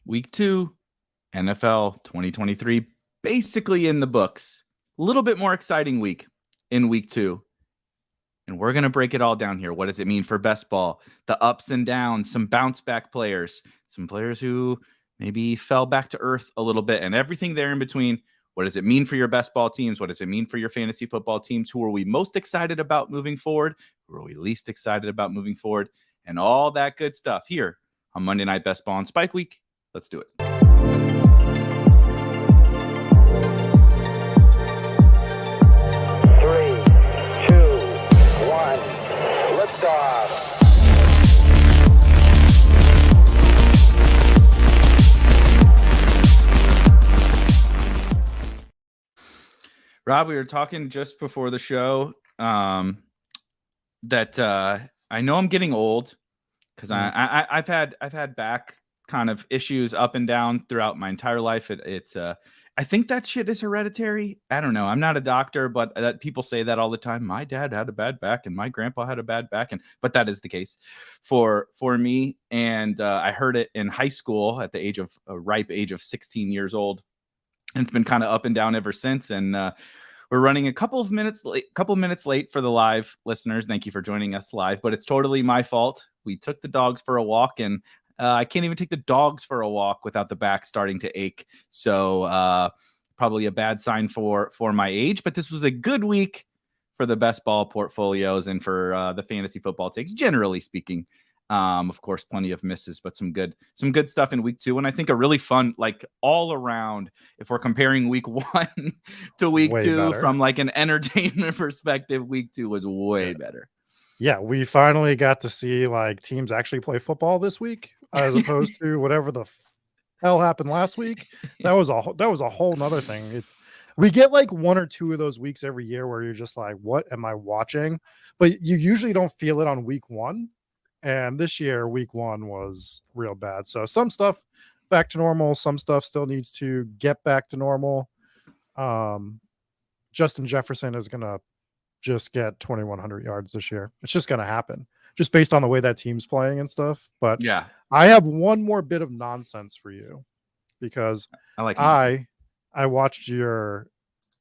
Week 2, NFL 2023, basically in the books. A little bit more exciting week in week 2. And we're going to break it all down here. What does it mean for best ball? The ups and downs, some bounce back players, some players who maybe fell back to earth a little bit, and everything there in between. What does it mean for your best ball teams? What does it mean for your fantasy football teams? Who are we most excited about moving forward? Who are we least excited about moving forward? And all that good stuff here on Monday Night Best Ball and Spike Week. Let's do it. 1, liftoff. Rob, we were talking just before the show that I know I'm getting old because I've had back kind of issues up and down throughout my entire life. It's I think that shit is hereditary. I don't know. I'm not a doctor, but people say that all the time. My dad had a bad back and my grandpa had a bad back, but that is the case for me. And I heard it in high school at the ripe age of 16 years old. And it's been kind of up and down ever since. And we're running a couple minutes late for the live listeners. Thank you for joining us live, but it's totally my fault. We took the dogs for a walk, and I can't even take the dogs for a walk without the back starting to ache. So probably a bad sign for my age, but this was a good week for the best ball portfolios and for the fantasy football takes, generally speaking. Of course, plenty of misses, but some good stuff in week 2. And I think a really fun, like all around, if we're comparing week 1 to week way 2 better. from like an entertainment perspective, week 2 was way better. Yeah, we finally got to see like teams actually play football this week, as opposed to whatever the hell happened last week. That was a whole nother thing. We get like 1 or 2 of those weeks every year where you're just like, what am I watching? But you usually don't feel it on week 1. And this year, week 1 was real bad. So some stuff back to normal. Some stuff still needs to get back to normal. Justin Jefferson is going to just get 2,100 yards this year. It's just going to happen just based on the way that team's playing and stuff. But yeah, I have one more bit of nonsense for you because I watched your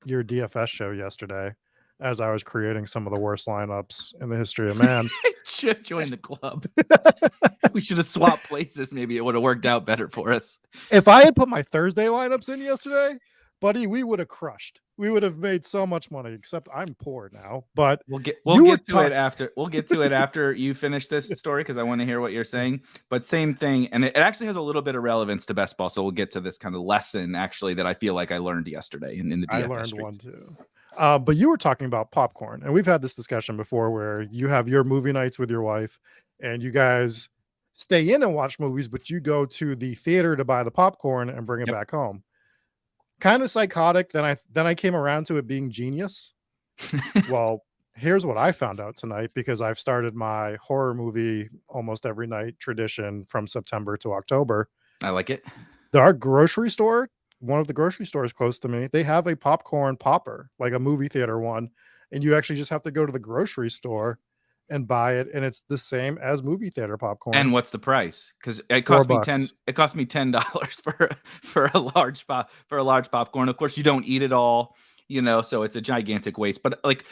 DFS show yesterday as I was creating some of the worst lineups in the history of man. Should join the club. We should have swapped places. Maybe it would have worked out better for us. If I had put my Thursday lineups in yesterday, buddy, we would have crushed. We would have made so much money, except I'm poor now. But we'll get to it after. We'll get to it after you finish this story because I want to hear what you're saying. But same thing, and it actually has a little bit of relevance to best ball. So we'll get to this kind of lesson actually that I feel like I learned yesterday in the DFS I learned streets. one too. But you were talking about popcorn, and we've had this discussion before where you have your movie nights with your wife and you guys stay in and watch movies, but you go to the theater to buy the popcorn and bring it back home. Kind of psychotic. Then I came around to it being genius. Well, here's what I found out tonight, because I've started my horror movie almost every night tradition from September to October. I like it. Our grocery store, one of the grocery stores close to me, they have a popcorn popper, like a movie theater one, and you actually just have to go to the grocery store and buy it, and it's the same as movie theater popcorn. And what's the price? Because it cost me $4. It cost me $10 for a large popcorn. Of course, you don't eat it all, so it's a gigantic waste. But like,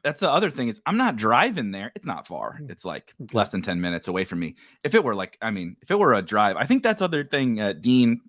that's the other thing is I'm not driving there. It's not far. It's like less than 10 minutes away from me. If it were a drive, I think that's other thing. Dean.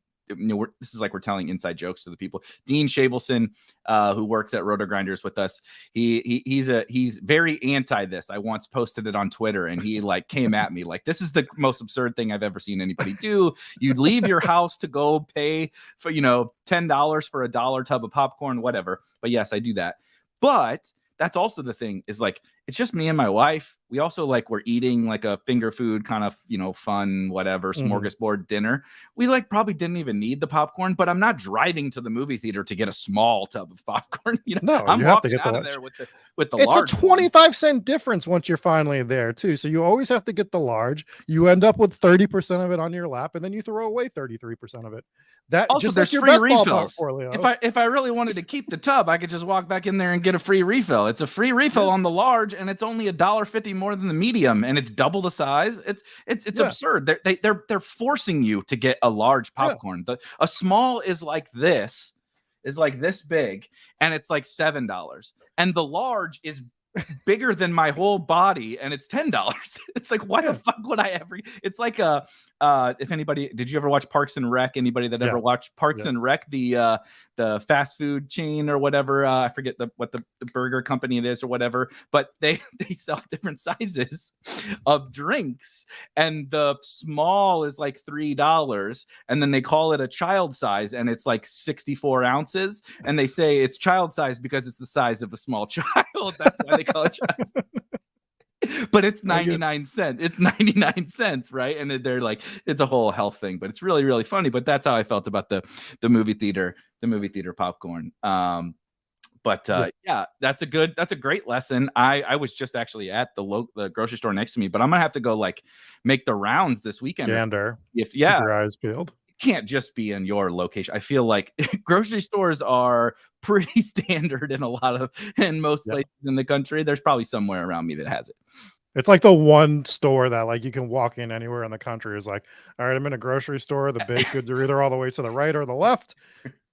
This is like we're telling inside jokes to the people. Dean Shavelson, who works at Roto Grinders with us, he's very anti this. I once posted it on Twitter, and he like came at me like, this is the most absurd thing I've ever seen anybody do. You'd leave your house to go pay for $10 for a $1 tub of popcorn, whatever. But yes, I do that. But that's also the thing is like, it's just me and my wife. We also we're eating like a finger food kind of, fun, whatever, smorgasbord dinner. We probably didn't even need the popcorn, but I'm not driving to the movie theater to get a small tub of popcorn. No, I'm you have to walking get out the of there with the it's large. A 25-cent difference once you're finally there too. So you always have to get the large. You end up with 30% of it on your lap, and then you throw away 33% of it. That also, just there's like free refills. If I really wanted to keep the tub, I could just walk back in there and get a free refill. It's a free refill on the large. large and it's only $1.50 more than the medium, and it's double the size. It's Yeah. absurd. They're forcing you to get a large popcorn. A small is like this big, and it's like $7, and the large is bigger than my whole body, and it's $10. It's like, why the fuck would I ever? It's like if anybody, did you ever watch Parks and Rec? Anybody that ever watched Parks and Rec, the fast food chain or whatever, I forget what the burger company it is or whatever, but they sell different sizes of drinks, and the small is like $3, and then they call it a child size, and it's like 64 ounces, and they say it's child size because it's the size of a small child. That's why they call it child size. But it's 99 cents. It's 99 cents, right? And they're like, it's a whole health thing, but it's really, really funny. But that's how I felt about the movie theater popcorn. But that's a great lesson. I was just actually at the grocery store next to me, but I'm gonna have to go like make the rounds this weekend. Gander. Keep your eyes peeled. Can't just be in your location. I feel like grocery stores are pretty standard in most places in the country. There's probably somewhere around me that has it. It's like the one store that like you can walk in anywhere in the country is like, all right, I'm in a grocery store. The baked goods are either all the way to the right or the left.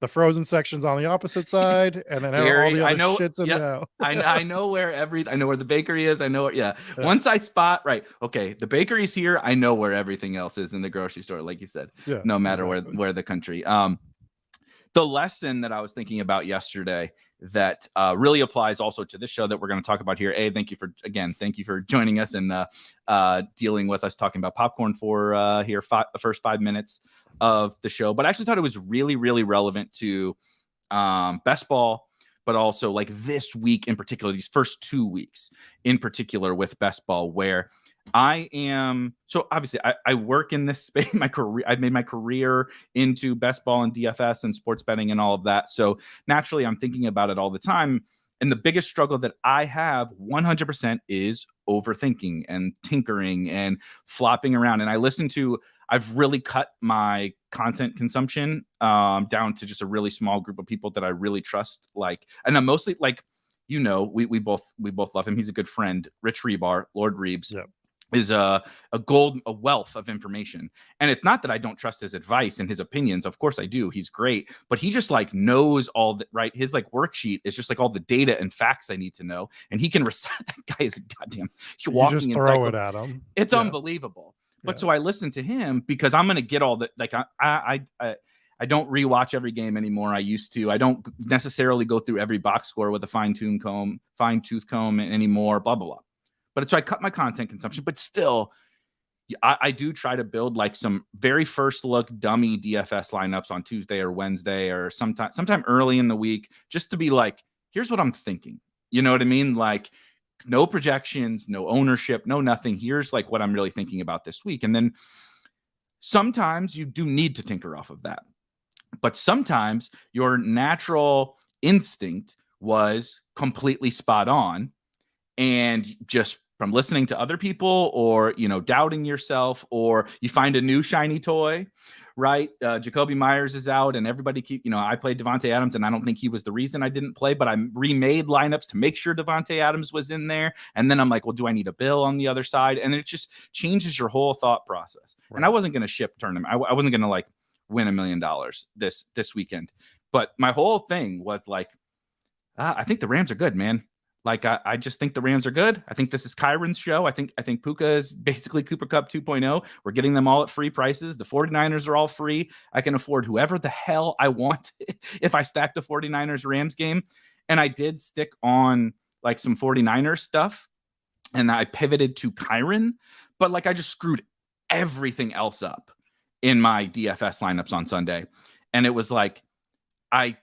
The frozen section's on the opposite side, and then all the other shit's in there. I know where the bakery is. I know where, Once I spot, right, okay, the bakery's here, I know where everything else is in the grocery store, like you said, no matter where the country. The lesson that I was thinking about yesterday that really applies also to this show that we're going to talk about here. Thank you for joining us and dealing with us talking about popcorn for the first 5 minutes of the show. But I actually thought it was really, really relevant to best ball, but also like this week in particular, these first 2 weeks in particular with best ball, where I am. So obviously I work in this space. I've made my career into best ball and DFS and sports betting and all of that. So naturally I'm thinking about it all the time. And the biggest struggle that I have 100% is overthinking and tinkering and flopping around. And I've really cut my content consumption down to just a really small group of people that I really trust. And I'm mostly like, we both love him. He's a good friend. Rich Rebar, Lord Reeves. Yep. Is a wealth of information. And it's not that I don't trust his advice and his opinions. Of course I do. He's great, but he just like knows all the right. His like worksheet is just like all the data and facts I need to know. And he can recite. That guy is a goddamn walking. You just throw it at him. It's unbelievable. But so I listen to him because I'm going to get all the, like, I don't rewatch every game anymore. I used to. I don't necessarily go through every box score with a fine-tooth comb anymore, blah, blah, blah. But so I cut my content consumption, but still, I do try to build like some very first look dummy DFS lineups on Tuesday or Wednesday or sometime early in the week, just to be like, here's what I'm thinking. You know what I mean? Like no projections, no ownership, no nothing. Here's like what I'm really thinking about this week. And then sometimes you do need to tinker off of that. But sometimes your natural instinct was completely spot on. And just from listening to other people or, doubting yourself, or you find a new shiny toy, right? Jacoby Myers is out and everybody I played Davante Adams and I don't think he was the reason I didn't play, but I remade lineups to make sure Davante Adams was in there. And then I'm like, well, do I need a Bill on the other side? And it just changes your whole thought process. Right. And I wasn't going to ship tournament. I wasn't going to like win $1 million this weekend. But my whole thing was like, I think the Rams are good, man. Like, I just think the Rams are good. I think this is Kyron's show. I think Puka is basically Cooper Kupp 2.0. We're getting them all at free prices. The 49ers are all free. I can afford whoever the hell I want if I stack the 49ers Rams game. And I did stick on like some 49ers stuff. And I pivoted to Kyron. But like I just screwed everything else up in my DFS lineups on Sunday. And it was like, I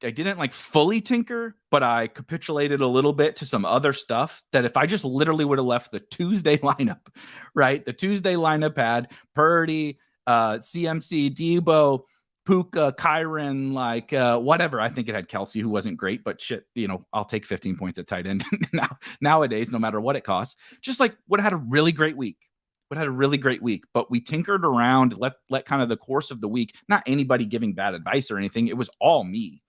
didn't like fully tinker, but I capitulated a little bit to some other stuff that if I just literally would have left the Tuesday lineup, right? The Tuesday lineup had Purdy, CMC, Debo, Puka, Kyron, like whatever. I think it had Kelsey, who wasn't great, but shit, I'll take 15 points at tight end nowadays, no matter what it costs. Just like would have had a really great week. But we tinkered around, let kind of the course of the week, not anybody giving bad advice or anything. It was all me,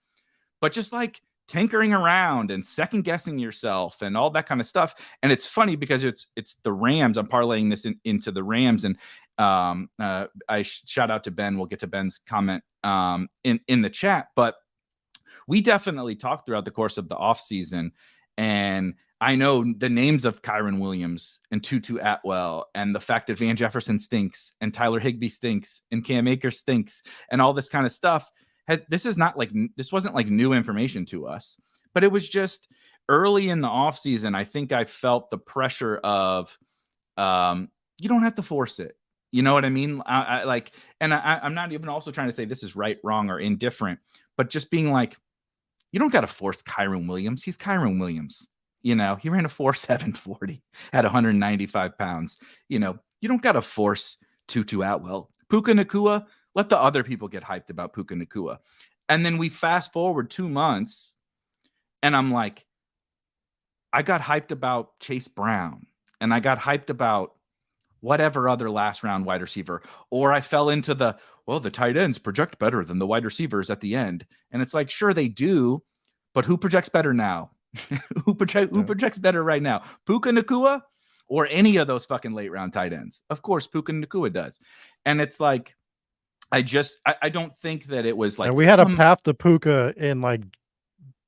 but just like tinkering around and second guessing yourself and all that kind of stuff. And it's funny because it's the Rams. I'm parlaying this into the Rams, and I shout out to Ben. We'll get to Ben's comment in the chat, but we definitely talked throughout the course of the offseason, and I know the names of Kyren Williams and Tutu Atwell, and the fact that Van Jefferson stinks and Tyler Higbee stinks and Cam Akers stinks and all this kind of stuff. This wasn't like new information to us, but it was just early in the offseason. I think I felt the pressure of you don't have to force it. You know what I mean? I'm not even also trying to say this is right, wrong, or indifferent, but just being like, you don't got to force Kyren Williams. He's Kyren Williams. You know, he ran a 4.7 40 at 195 pounds. You know, you don't got to force Tutu Atwell. Puka Nacua, let the other people get hyped about Puka Nacua. And then we fast forward 2 months, and I'm like, I got hyped about Chase Brown, and I got hyped about whatever other last round wide receiver, or I fell into the tight ends project better than the wide receivers at the end. And it's like, sure they do, but who projects better now? Who projects better right now? Puka Nacua or any of those fucking late round tight ends? Of course, Puka Nacua does. And it's like, I don't think that it was like, and we had a path to Puka in like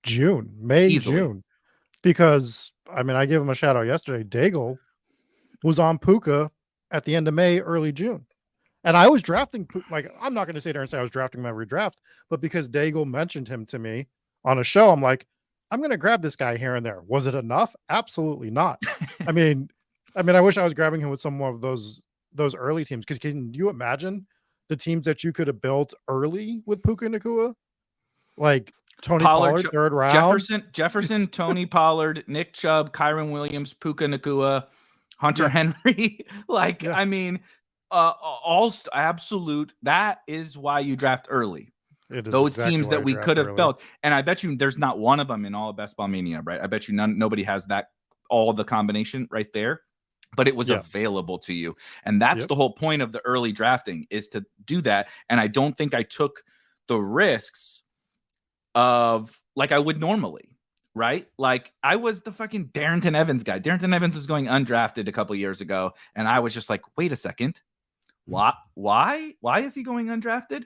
May, easily. June, because I mean, I gave him a shout out yesterday. Daigle was on Puka at the end of May, early June. And I was drafting, like, I'm not going to sit there and say I was drafting him every draft, but because Daigle mentioned him to me on a show, I'm like, I'm going to grab this guy here and there. Was it enough? Absolutely not. I mean, I wish I was grabbing him with some more of those early teams, because can you imagine the teams that you could have built early with Puka Nacua? Like Tony Pollard, third round. Jefferson, Tony Pollard, Nick Chubb, Kyren Williams, Puka Nacua, Hunter Henry. I mean, absolute. That is why you draft early. Those teams that we could have built, and I bet you there's not one of them in all of Best Ball Mania, right? I bet you nobody has that, all the combination right there, but it was available to you, and that's the whole point of the early drafting, is to do that. And I don't think I took the risks of like I would normally. Right? Like I was the fucking Darrington Evans guy. Darrington Evans was going undrafted a couple of years ago. And I was just like, wait a second. Why is he going undrafted?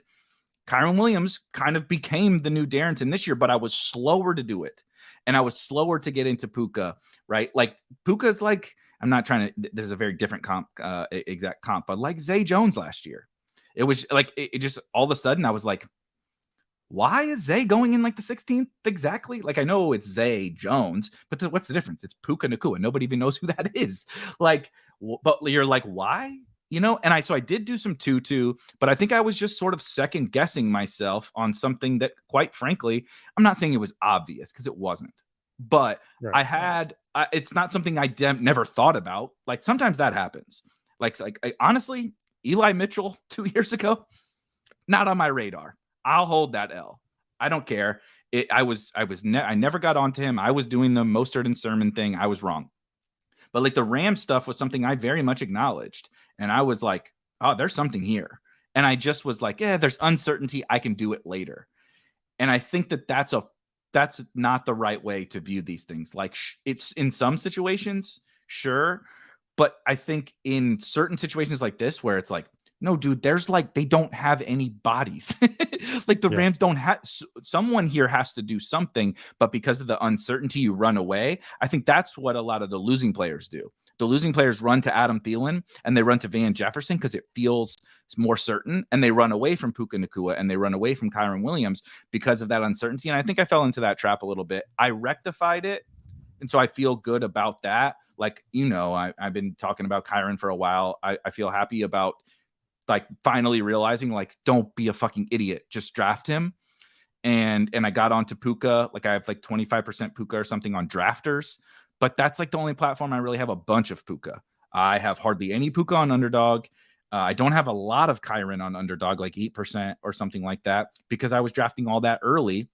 Kyren Williams kind of became the new Darrington this year, but I was slower to do it. And I was slower to get into Puka, right? Like Puka's like, I'm not trying to, this is a very different exact comp, but like Zay Jones last year. It was like, it just all of a sudden I was like, why is Zay going in like the 16th exactly? Like, I know it's Zay Jones, but what's the difference? It's Puka Nacua. Nobody even knows who that is. Like, but you're like, why? You know? And so I did do some Tutu, but I think I was just sort of second guessing myself on something that, quite frankly, I'm not saying it was obvious, because it wasn't. But it's not something I never thought about. Like, sometimes that happens. Honestly, Eli Mitchell 2 years ago, not on my radar. I'll hold that L. I don't care. I never got onto him. I was doing the Mostert and Sermon thing. I was wrong. But like the Ram stuff was something I very much acknowledged. And I was like, oh, there's something here. And I just was like, there's uncertainty. I can do it later. And I think that's not the right way to view these things. Like it's in some situations, sure. But I think in certain situations like this, where it's like, no, dude, there's like, they don't have any bodies. Like the Rams don't have, someone here has to do something, but because of the uncertainty, you run away. I think that's what a lot of the losing players do. The losing players run to Adam Thielen and they run to Van Jefferson because it feels more certain, and they run away from Puka Nacua and they run away from Kyren Williams because of that uncertainty. And I think I fell into that trap a little bit. I rectified it, and so I feel good about that. Like, you know, I've been talking about Kyren for a while. I feel happy about like finally realizing, like, don't be a fucking idiot, just draft him. And I got onto Puka. Like I have like 25% Puka or something on Drafters, but that's like the only platform I really have a bunch of Puka. I have hardly any Puka on Underdog. I don't have a lot of Kyren on Underdog, like 8% or something like that, because I was drafting all that early.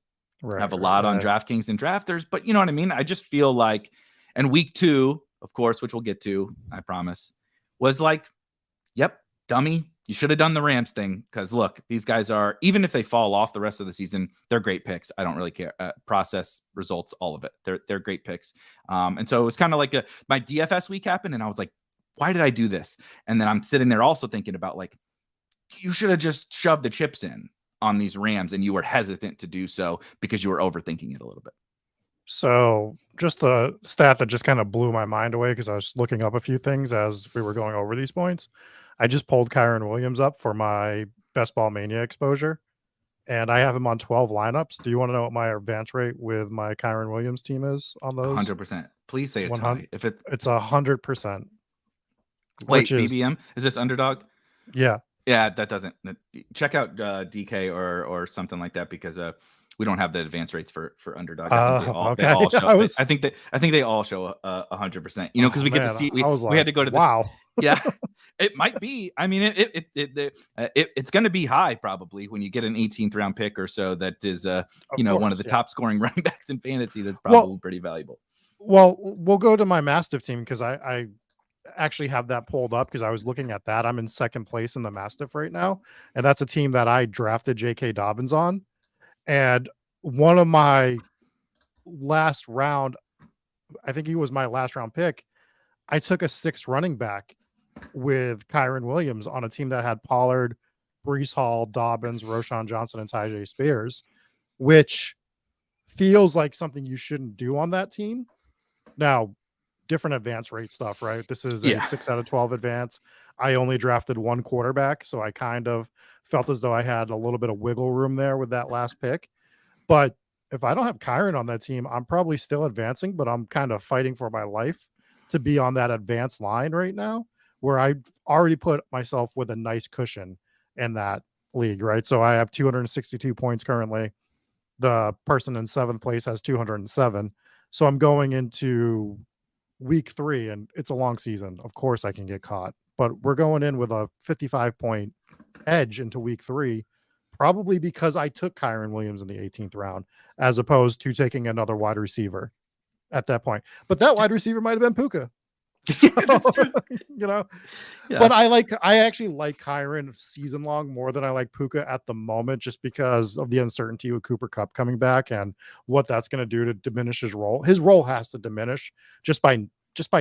I have a lot on DraftKings and Drafters, but you know what I mean? I just feel like, and week 2, of course, which we'll get to, I promise, was like, yep, dummy, You should have done the Rams thing because look, these guys are, even if they fall off the rest of the season, they're great picks. I don't really care. Process, results, all of it. They're great picks. And so it was kind of like my DFS week happened, and I was like, why did I do this? And then I'm sitting there also thinking about like, you should have just shoved the chips in on these Rams, and you were hesitant to do so because you were overthinking it a little bit. So just a stat that just kind of blew my mind away because I was looking up a few things as we were going over these points. I just pulled Kyren Williams up for my Best Ball Mania exposure, and I have him on 12 lineups. Do you want to know what my advance rate with my Kyren Williams team is on those? 100%. Please say it's high. If it's 100%. Wait, BBM? Is this underdog? Yeah. Yeah, that doesn't. Check out DK or something like that because we don't have the advance rates for underdog. They all show. I think they all show 100%. You know, because we get to see. We had to go to this. Wow. Yeah, it might be. I mean, it's going to be high probably when you get an 18th round pick or so. That is, one of the top scoring running backs in fantasy. That's probably pretty valuable. Well, we'll go to my Mastiff team because I actually have that pulled up because I was looking at that. I'm in second place in the Mastiff right now, and that's a team that I drafted J.K. Dobbins on. And one of my last round, I think he was my last round pick, I took a 6th running back with Kyren Williams on a team that had Pollard, Breece Hall, Dobbins, Roschon Johnson, and Tyjae Spears, which feels like something you shouldn't do on that team. Now, different advance rate stuff, right? This is a 6 out of 12 advance. I only drafted one quarterback, so I kind of felt as though I had a little bit of wiggle room there with that last pick. But if I don't have Kyren on that team, I'm probably still advancing, but I'm kind of fighting for my life to be on that advanced line right now, where I already put myself with a nice cushion in that league, right? So I have 262 points currently. The person in 7th place has 207. So I'm going into week 3, and it's a long season. Of course I can get caught, but we're going in with a 55-point edge into week 3, probably because I took Kyren Williams in the 18th round, as opposed to taking another wide receiver at that point. But that wide receiver might have been Puka. So, but I actually like Kyren season long more than I like Puka at the moment, just because of the uncertainty with Cooper Kupp coming back and what that's going to do to diminish his role. His role has to diminish just by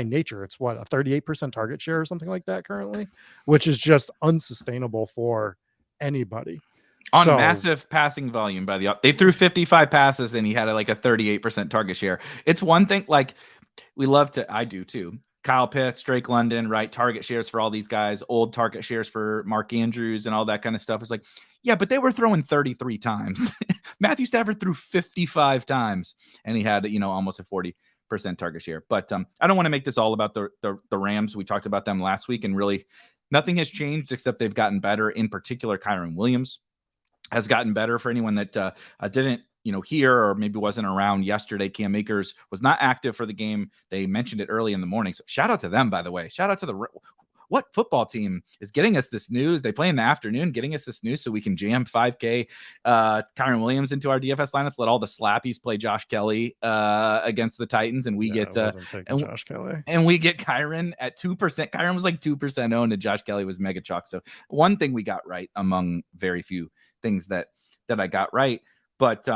nature. It's what, a 38% target share or something like that currently, which is just unsustainable for anybody. On massive passing volume they threw 55 passes and he had a 38% target share. It's one thing, like I do too. Kyle Pitts, Drake London, right? Target shares for all these guys, old target shares for Mark Andrews and all that kind of stuff. It's like, yeah, but they were throwing 33 times. Matthew Stafford threw 55 times and he had, almost a 40% target share. But I don't want to make this all about the Rams. We talked about them last week, and really nothing has changed except they've gotten better. In particular, Kyren Williams has gotten better. For anyone that didn't hear or maybe wasn't around yesterday, Cam Akers was not active for the game. They mentioned it early in the morning. So shout out to them, by the way. Shout out to what football team is getting us this news? They play in the afternoon, getting us this news so we can jam 5K Kyren Williams into our DFS lineups. Let all the slappies play Josh Kelly against the Titans, and we get Josh Kelly, and we get Kyren at 2%. Kyren was 2% owned, and Josh Kelly was mega chalk. So one thing we got right among very few things that I got right. But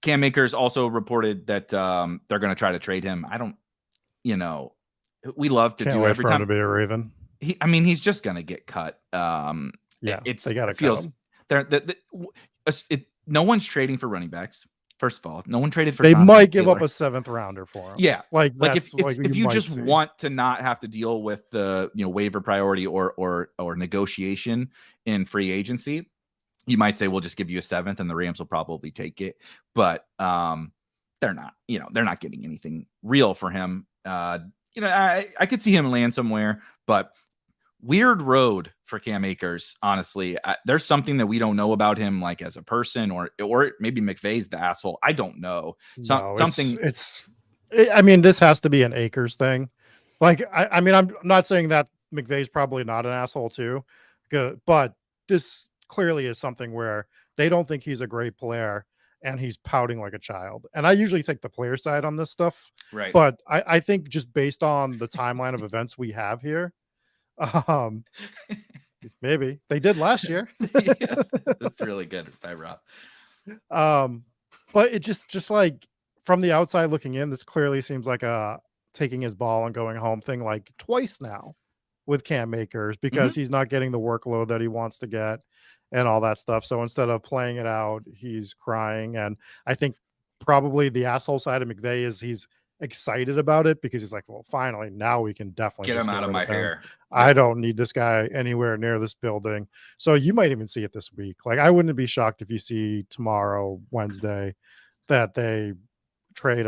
Cam Akers also reported that they're going to try to trade him. I don't, we love to do every time to be a Raven. He's just going to get cut. They got to cut him. No one's trading for running backs. First of all, no one traded for. They might give up a 7th rounder for him. Yeah, if you just want to not have to deal with the waiver priority or negotiation in free agency, you might say we'll just give you a 7th, and the Rams will probably take it. But they're not. They're not getting anything real for him. I could see him land somewhere, but weird road for Cam Akers. Honestly, there's something that we don't know about him, like as a person, or maybe McVay's the asshole. I don't know. This has to be an Akers thing. I'm not saying that McVay's probably not an asshole too, but this clearly is something where they don't think he's a great player and he's pouting like a child. And I usually take the player side on this stuff. Right. But I think just based on the timeline of events we have here, Maybe they did last year. Yeah, that's really good by Rob. But it just like from the outside looking in, this clearly seems like a taking his ball and going home thing like twice now with Cam Akers because he's not getting the workload that he wants to get and all that stuff. So instead of playing it out, he's crying. And I think probably the asshole side of McVay is he's excited about it because he's like, well, finally, now we can definitely Get just him out of rid my him. hair. I don't need this guy anywhere near this building. So you might even see it this week. Like I wouldn't be shocked if you see tomorrow, Wednesday, that they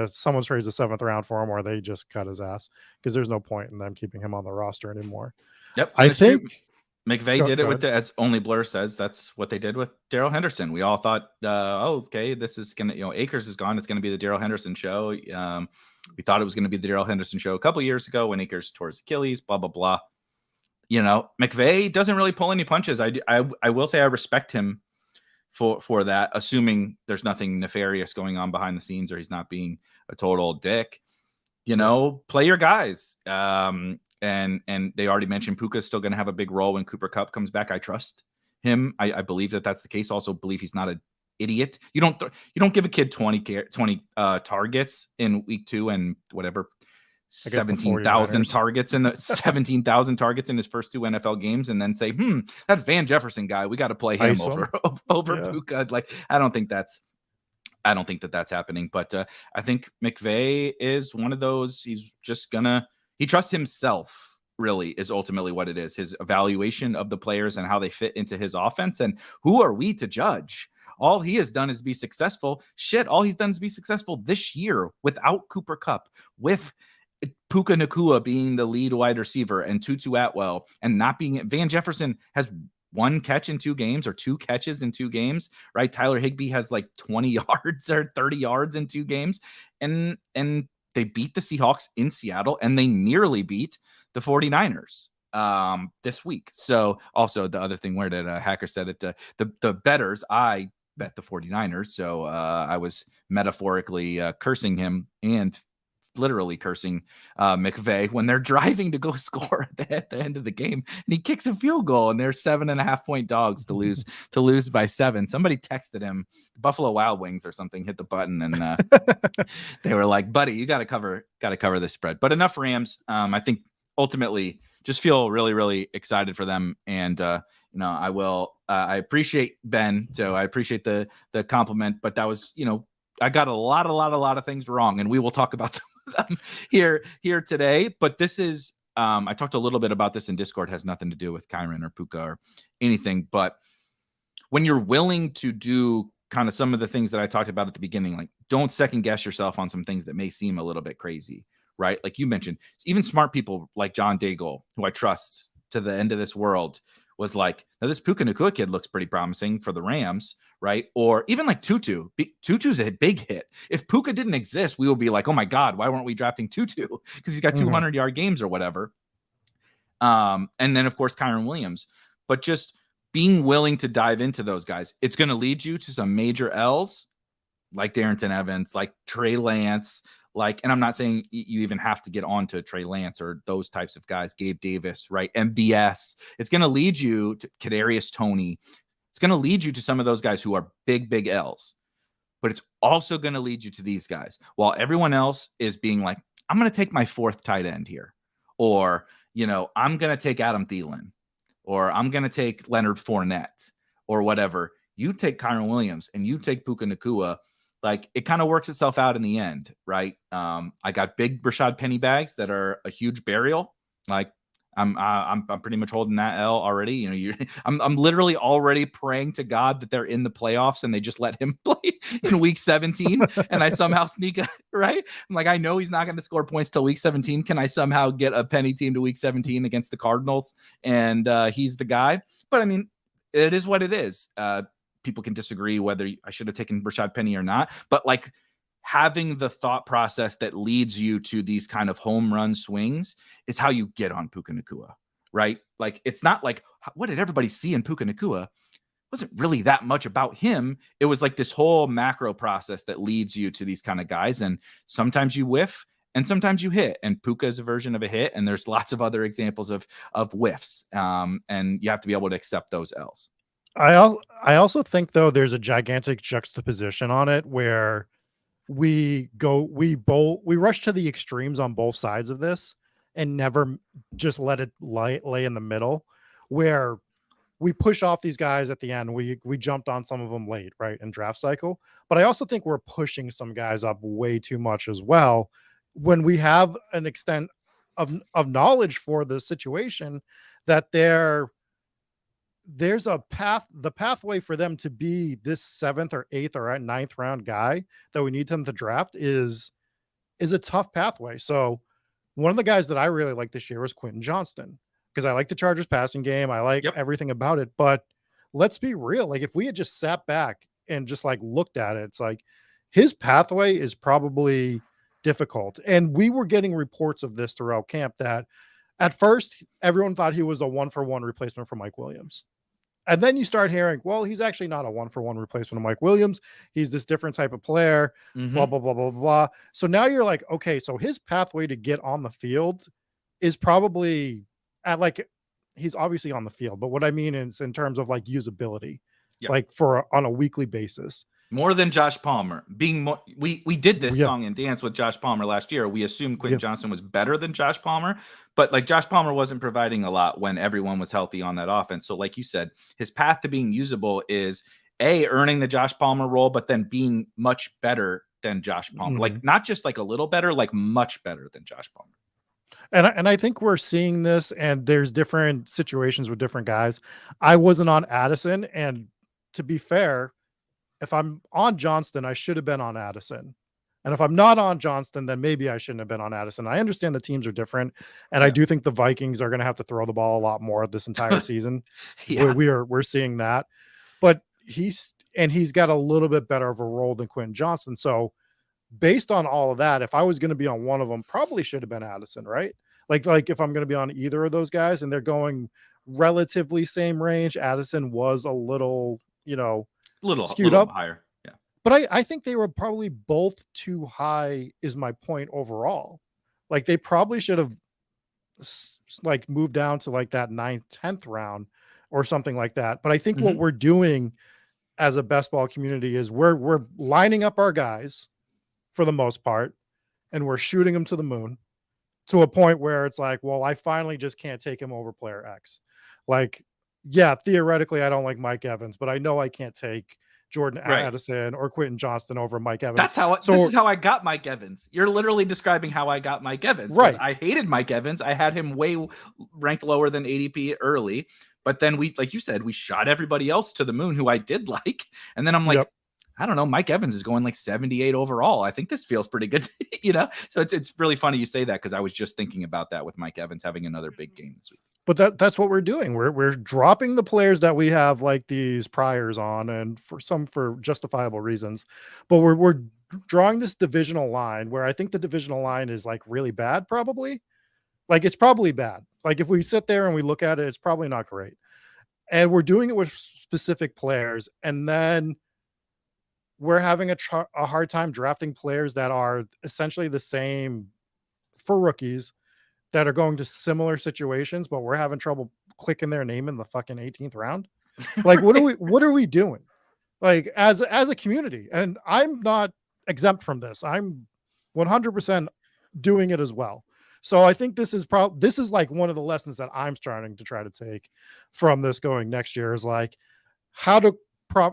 someone trades a 7th round for him or they just cut his ass because there's no point in them keeping him on the roster anymore. Yep. I think McVay did it with as only Blur says, that's what they did with Darrell Henderson. We all thought, okay, this is going to, Akers is gone. It's going to be the Darrell Henderson show. We thought it was going to be the Darrell Henderson show a couple years ago when Akers tore his Achilles, blah, blah, blah. McVay doesn't really pull any punches. I will say I respect him for that, assuming there's nothing nefarious going on behind the scenes or he's not being a total dick. Play your guys. And they already mentioned Puka's still going to have a big role when Cooper Kupp comes back. I trust him. I believe that that's the case. Also believe he's not an idiot. You don't give a kid 20 targets in week 2 and whatever 17,000 targets in the 17,000 targets in his first 2 NFL games and then say, that Van Jefferson guy, we got to play him over Puka. Like, I don't think that's happening, but I think McVay is one of those. He's just he trusts himself, really, is ultimately what it is. His evaluation of the players and how they fit into his offense. And who are we to judge? All he has done is be successful. All he's done is be successful this year without Cooper Kupp, with Puka Nacua being the lead wide receiver and Tutu Atwell and not being Van Jefferson has 1 catch in 2 games or 2 catches in 2 games, right? Tyler Higbee has like 20 yards or 30 yards in 2 games. And they beat the Seahawks in Seattle and they nearly beat the 49ers this week. So also the other thing, where did Hacker said it, the bettors, I bet the 49ers. So I was metaphorically cursing him and literally cursing McVay when they're driving to go score at the end of the game and he kicks a field goal and they're 7.5-point dogs to lose by 7. Somebody texted him, Buffalo Wild Wings or something, hit the button and they were like, buddy, you got to cover this spread. But enough Rams. I think ultimately just feel really, really excited for them. And I appreciate Ben. So I appreciate the compliment, but that was, I got a lot of things wrong, and we will talk about some of them here today. But this is, I talked a little bit about this in Discord. It has nothing to do with Kyren or Puka or anything. But when you're willing to do kind of some of the things that I talked about at the beginning, like don't second guess yourself on some things that may seem a little bit crazy, right? Like you mentioned, even smart people like John Daigle, who I trust to the end of this world, was like, now this Puka Nacua kid looks pretty promising for the Rams, right? Or even like Tutu. Tutu's a big hit. If Puka didn't exist, we would be like, oh my God, why weren't we drafting Tutu? Because he's got 200-yard games or whatever. And then, of course, Kyren Williams. But just being willing to dive into those guys, it's going to lead you to some major L's, like Darrington Evans, like Trey Lance, and I'm not saying you even have to get on to Trey Lance or those types of guys, Gabe Davis, right? MVS. It's going to lead you to Kadarius Toney. It's going to lead you to some of those guys who are big, big L's. But it's also going to lead you to these guys while everyone else is being like, I'm going to take my 4th tight end here. Or, I'm going to take Adam Thielen. Or I'm going to take Leonard Fournette or whatever. You take Kyren Williams and you take Puka Nacua. Like it kind of works itself out in the end, right? I got big Rashad Penny bags that are a huge burial. Like I'm pretty much holding that L already. I'm literally already praying to God that they're in the playoffs and they just let him play in week 17 and I somehow sneak right. I'm like, I know he's not going to score points till week 17. Can I somehow get a Penny team to week 17 against the Cardinals? And he's the guy. But I mean, it is what it is. People can disagree whether I should have taken Rashad Penny or not, but like having the thought process that leads you to these kind of home run swings is how you get on Puka Nacua, right? Like, it's not like, what did everybody see in Puka Nacua? It wasn't really that much about him. It was like this whole macro process that leads you to these kind of guys. And sometimes you whiff and sometimes you hit, and Puka is a version of a hit, and there's lots of other examples of whiffs, and you have to be able to accept those L's. I also think though there's a gigantic juxtaposition on it where we rush to the extremes on both sides of this and never just let it lay in the middle, where we push off these guys at the end. We jumped on some of them late, right, in draft cycle. But I also think we're pushing some guys up way too much as well when we have an extent of knowledge for the situation that there's a pathway for them to be this 7th or 8th or 9th round guy that we need them to draft is a tough pathway. So one of the guys that I really like this year was Quentin Johnston, because I like the Chargers passing game. I like everything about it, but let's be real. Like if we had just sat back and just like looked at it, it's like his pathway is probably difficult. And we were getting reports of this throughout camp that at first everyone thought he was a 1-for-1 replacement for Mike Williams. And then you start hearing, well, he's actually not a 1-for-1 replacement of Mike Williams. He's this different type of player, blah, blah, blah, blah, blah. So now you're like, okay, so his pathway to get on the field is probably at like, he's obviously on the field, but what I mean is in terms of like usability, like on a weekly basis. More than Josh Palmer being more, we did this song and dance with Josh Palmer last year. We assumed Quentin Johnston was better than Josh Palmer, but like Josh Palmer wasn't providing a lot when everyone was healthy on that offense. So like you said, his path to being usable is earning the Josh Palmer role, but then being much better than Josh Palmer. Like not just like a little better, like much better than Josh Palmer. And I think we're seeing this, and there's different situations with different guys. I wasn't on Addison, and to be fair, if I'm on Johnston, I should have been on Addison. And if I'm not on Johnston, then maybe I shouldn't have been on Addison. I understand the teams are different. And I do think the Vikings are going to have to throw the ball a lot more this entire season. We're seeing that. But he's got a little bit better of a role than Quentin Johnston. So based on all of that, if I was going to be on one of them, probably should have been Addison, right? Like if I'm going to be on either of those guys and they're going relatively same range, Addison was a little, skewed up higher. Yeah. But I think they were probably both too high is my point overall. Like they probably should have like moved down to like that 9th, 10th round or something like that. But I think what we're doing as a best ball community is we're lining up our guys for the most part, and we're shooting them to the moon to a point where it's like, well, I finally just can't take him over player X. Like, yeah, theoretically, I don't like Mike Evans, but I know I can't take Jordan Addison or Quentin Johnston over Mike Evans. This is how I got Mike Evans. You're literally describing how I got Mike Evans. Right. I hated Mike Evans. I had him way ranked lower than ADP early, but then like you said, we shot everybody else to the moon who I did like. And then I'm like, I don't know, Mike Evans is going like 78 overall. I think this feels pretty good, So it's really funny you say that, because I was just thinking about that with Mike Evans having another big game this week. But that's what we're doing. We're dropping the players that we have like these priors on, and for justifiable reasons. But we're drawing this divisional line where I think the divisional line is like really bad, probably. Like it's probably bad. Like if we sit there and we look at it, it's probably not great. And we're doing it with specific players, and then we're having a hard time drafting players that are essentially the same for rookies that are going to similar situations, but we're having trouble clicking their name in the fucking 18th round. Like, what are we doing? Like as a community, and I'm not exempt from this. I'm 100% doing it as well. So I think this is like one of the lessons that I'm starting to try to take from this going next year is like how to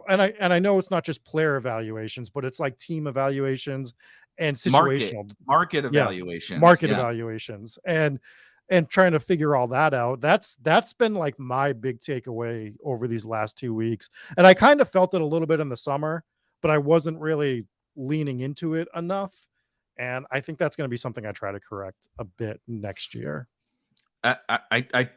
and I know it's not just player evaluations, but it's like team evaluations and situational market evaluations, evaluations, and trying to figure all that out. That's been like my big takeaway over these last 2 weeks. And I kind of felt it a little bit in the summer, but I wasn't really leaning into it enough. And I think that's going to be something I try to correct a bit next year. I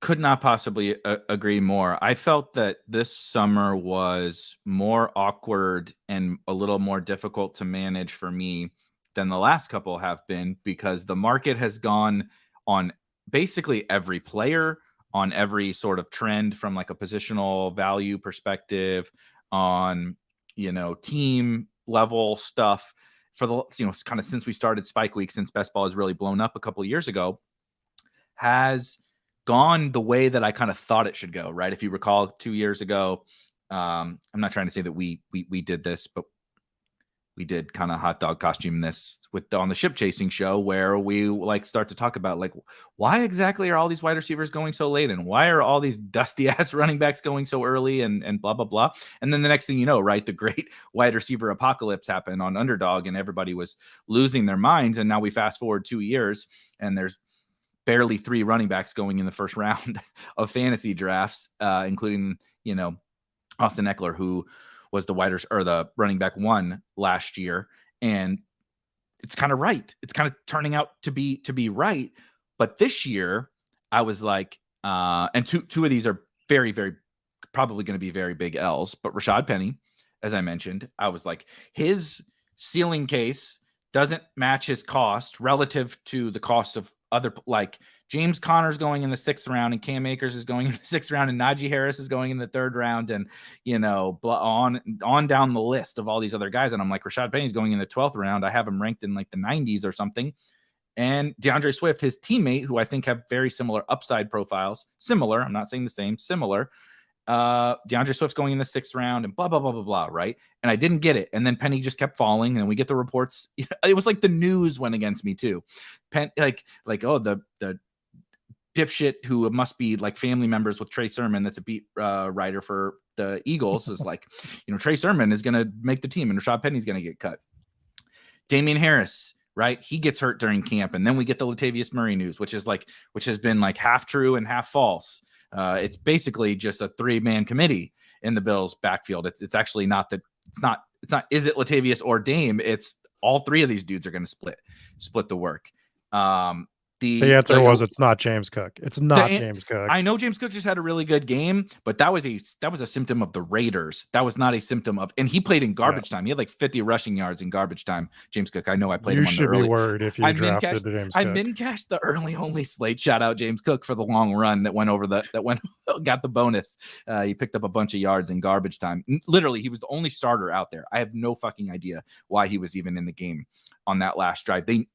could not possibly agree more. I felt that this summer was more awkward and a little more difficult to manage for me than the last couple have been, because the market has gone on basically every player, on every sort of trend from like a positional value perspective, on, team level stuff. for the, kind of since we started Spike Week, since best ball has really blown up a couple of years ago, has gone the way that I kind of thought it should go, right? If you recall 2 years ago, I'm not trying to say that we did this, but we did kind of hot dog costume this on the Ship Chasing show, where we like start to talk about like, why exactly are all these wide receivers going so late, and why are all these dusty ass running backs going so early, and blah, blah, blah. And then the next thing you know, right, the great wide receiver apocalypse happened on Underdog, and everybody was losing their minds. And now we fast forward 2 years, and there's barely 3 running backs going in the first round of fantasy drafts, including, Austin Eckler, who was the running back 1 last year. And it's kind of right. It's kind of turning out to be right. But this year I was like, and two of these are very, very probably going to be very big L's, but Rashad Penny, as I mentioned, I was like, his ceiling case doesn't match his cost relative to the cost of other, like James Conner's going in the 6th round, and Cam Akers is going in the 6th round, and Najee Harris is going in the 3rd round, and on down the list of all these other guys. And I'm like, Rashad Penny's going in the 12th round. I have him ranked in like the 90s or something. And DeAndre Swift, his teammate, who I think have very similar upside profiles, similar, I'm not saying the same, similar. DeAndre Swift's going in the 6th round, and blah, blah, blah, blah, blah, right? And I didn't get it. And then Penny just kept falling, and we get the reports. It was like the news went against me too. Oh, the dipshit who must be like family members with Trey Sermon, that's a beat writer for the Eagles, is like, Trey Sermon is going to make the team and Rashad Penny's going to get cut. Damian Harris, right? He gets hurt during camp. And then we get the Latavius Murray news, which has been like half true and half false. It's basically just a 3-man committee in the Bills backfield. It's actually not that. It's not, is it Latavius or Dame? It's all 3 of these dudes are going to split the work. The answer was it's not James Cook. It's not James Cook. I know James Cook just had a really good game, but that was a symptom of the Raiders. That was not a symptom of, and he played in garbage time. He had like 50 rushing yards in garbage time. James Cook. I know I played him on the early. You should be worried if you drafted James Cook. I min-cashed the early only slate. Shout out James Cook for the long run that went over got the bonus. He picked up a bunch of yards in garbage time. Literally, he was the only starter out there. I have no fucking idea why he was even in the game on that last drive. He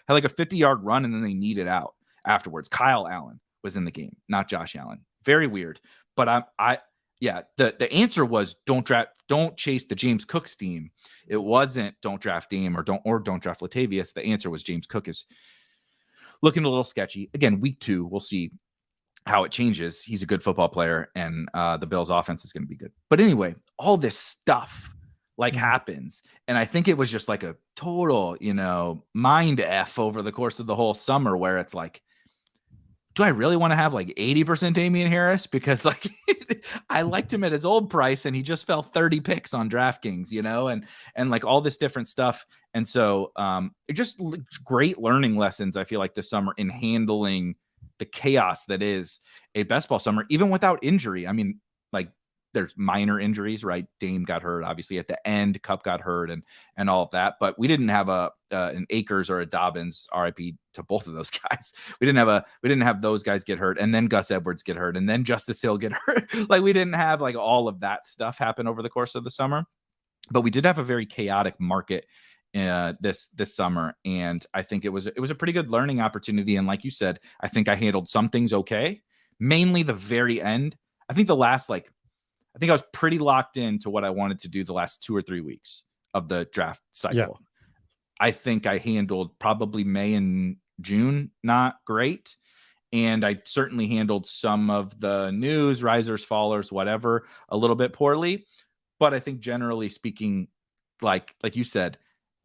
had like a 50-yard run, and then they needed out afterwards. Kyle Allen was in the game, not Josh Allen. Very weird. But the answer was don't chase the James Cook steam. It wasn't don't draft Dame or don't draft Latavius. The answer was James Cook is looking a little sketchy. Again, week 2, we'll see how it changes. He's a good football player, and the Bills offense is going to be good. But anyway, all this stuff happens. And I think it was just like a total, mind F over the course of the whole summer, where it's like, do I really want to have like 80% Damian Harris? Because like I liked him at his old price, and he just fell 30 picks on DraftKings, and like all this different stuff. And so it just great learning lessons, I feel like, this summer in handling the chaos that is a best ball summer, even without injury. I mean, like, there's minor injuries, right? Dame got hurt, obviously, at the end. Kupp got hurt, and all of that. But we didn't have an Akers or a Dobbins, RIP to both of those guys. We didn't have those guys get hurt, and then Gus Edwards get hurt, and then Justice Hill get hurt. Like, we didn't have like all of that stuff happen over the course of the summer. But we did have a very chaotic market this summer, and I think it was a pretty good learning opportunity. And like you said, I think I handled some things okay. Mainly the very end. I think I think I was pretty locked into what I wanted to do the last 2 or 3 weeks of the draft cycle. Yeah. I think I handled probably May and June not great. And I certainly handled some of the news, risers, fallers, whatever, a little bit poorly. But I think generally speaking, like you said,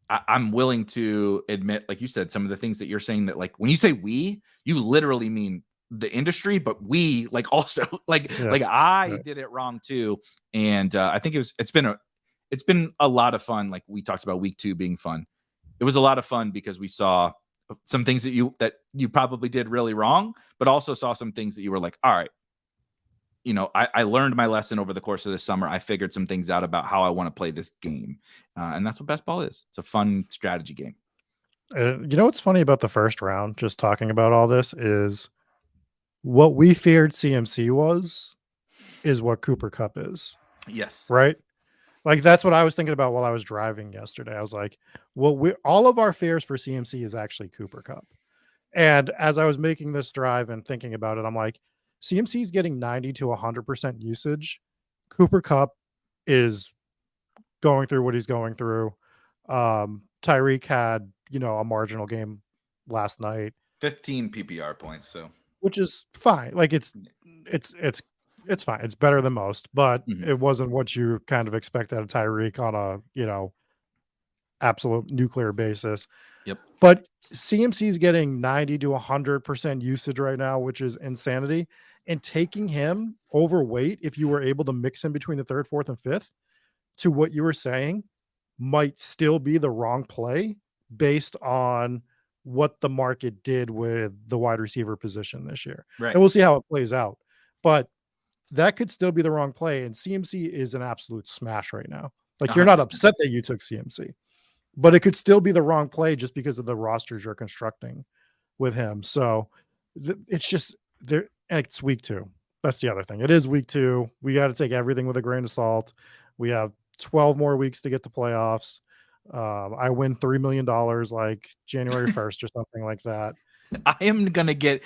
I'm willing to admit, like you said, some of the things that you're saying, that like when you say we, you literally mean the industry, but we like also I did it wrong too. And I think it's been a lot of fun. Like we talked about week 2 being fun. It was a lot of fun because we saw some things that you probably did really wrong, but also saw some things that you were like, all right, I learned my lesson over the course of the summer. I figured some things out about how I want to play this game. And that's what best ball is. It's a fun strategy game. What's funny about the first round, just talking about all this, is what we feared CMC is what Cooper Kupp is. Yes. Right? Like, that's what I was thinking about while I was driving yesterday. I was like, well, all of our fares for CMC is actually Cooper Cup. And as I was making this drive and thinking about it, I'm like, CMC is getting 90 to 100% usage. Cooper Cup is going through what he's going through. Tyreek had, a marginal game last night, 15 PPR points. So which is fine. Like it's fine. It's better than most, but it wasn't what you kind of expect out of Tyreek on a, absolute nuclear basis. Yep. But CMC is getting 90 to 100% usage right now, which is insanity. And taking him overweight, if you were able to mix him between the third, fourth, and fifth, to what you were saying, might still be the wrong play based on what the market did with the wide receiver position this year. Right. And we'll see how it plays out. But that could still be the wrong play. And CMC is an absolute smash right now. Like, you're not 100%. upset that you took CMC, but it could still be the wrong play just because of the rosters you're constructing with him. So it's just there. And it's week 2. That's the other thing. It is week 2. We got to take everything with a grain of salt. We have 12 more weeks to get to playoffs. I win $3 million like January 1st or something like that. I am going to get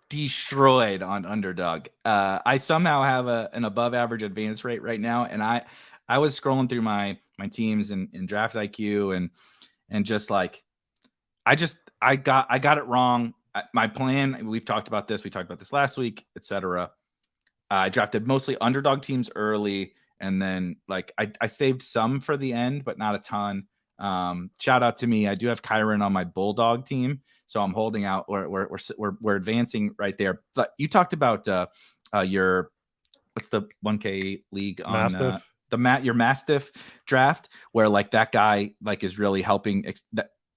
destroyed on Underdog. I somehow have an above average advance rate right now. And I was scrolling through my teams in Draft IQ and just like, I got it wrong. My plan, we've talked about this. We talked about this last week, etc. I drafted mostly underdog teams early. And then like I saved some for the end, but not a ton. Shout out to me. I do have Kyron on my Bulldog team, so I'm holding out. We're advancing right there. But you talked about your what's the 1K league on Mastiff. Your Mastiff draft, where like that guy like is really helping.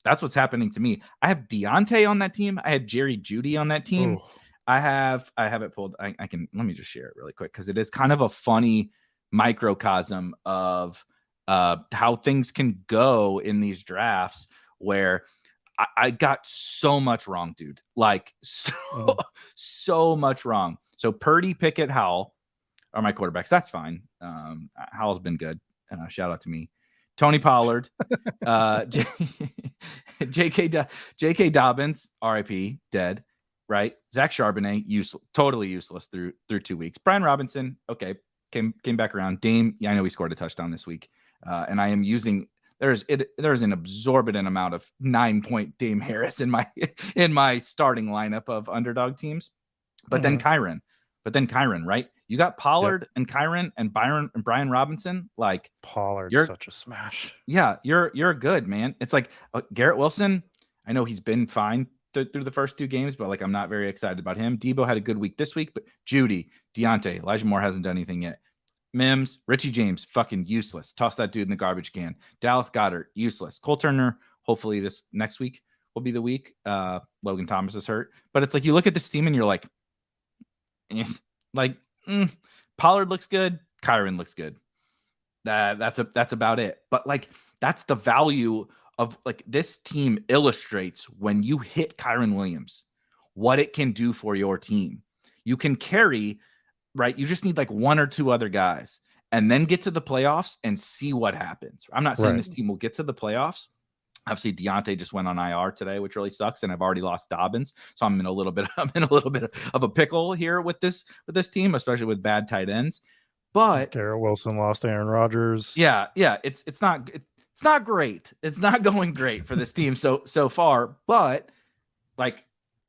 That's what's happening to me. I have Deontay on that team. I had Jerry Jeudy on that team. Oh. I have it pulled. I can let me just share it really quick because it is kind of a funny microcosm of how things can go in these drafts where I got so much wrong, dude. Like so much wrong. So Purdy, Pickett, Howell are my quarterbacks. That's fine. Howell's been good. Shout out to me. Tony Pollard, J.K. Dobbins, RIP, dead. Right. Zach Charbonnet, totally useless through 2 weeks. Brian Robinson, okay, came back around. Dame, yeah, I know he scored a touchdown this week. And I am using there's an absorbent amount of 9-point Dame Harris in my starting lineup of underdog teams. But then Kyron, right? You got Pollard and Kyron and Brian Robinson. Like Pollard's such a smash. Yeah, you're good, man. It's like Garrett Wilson. I know he's been fine through the first 2 games, but like I'm not very excited about him. Debo had a good week this week, but Jeudy, Deontay, Elijah Moore hasn't done anything yet. Mims, Richie James, fucking useless. Toss that dude in the garbage can. Dallas Goedert, useless. Cole Turner, hopefully this next week will be the week. Logan Thomas is hurt. But it's like you look at this team and you're like, Pollard looks good. Kyron looks good. That's about it. But like that's the value of like this team illustrates when you hit Kyron Williams, what it can do for your team. You can carry, right? You just need like 1 or 2 other guys and then get to the playoffs and see what happens. I'm not saying this team will get to the playoffs. Obviously, Deontay just went on IR today, which really sucks, and I've already lost Dobbins, so I'm in a little bit of a pickle here with this team, especially with bad tight ends. But Garrett Wilson lost Aaron Rodgers. Yeah, it's not great. It's not going great for this team so far. But like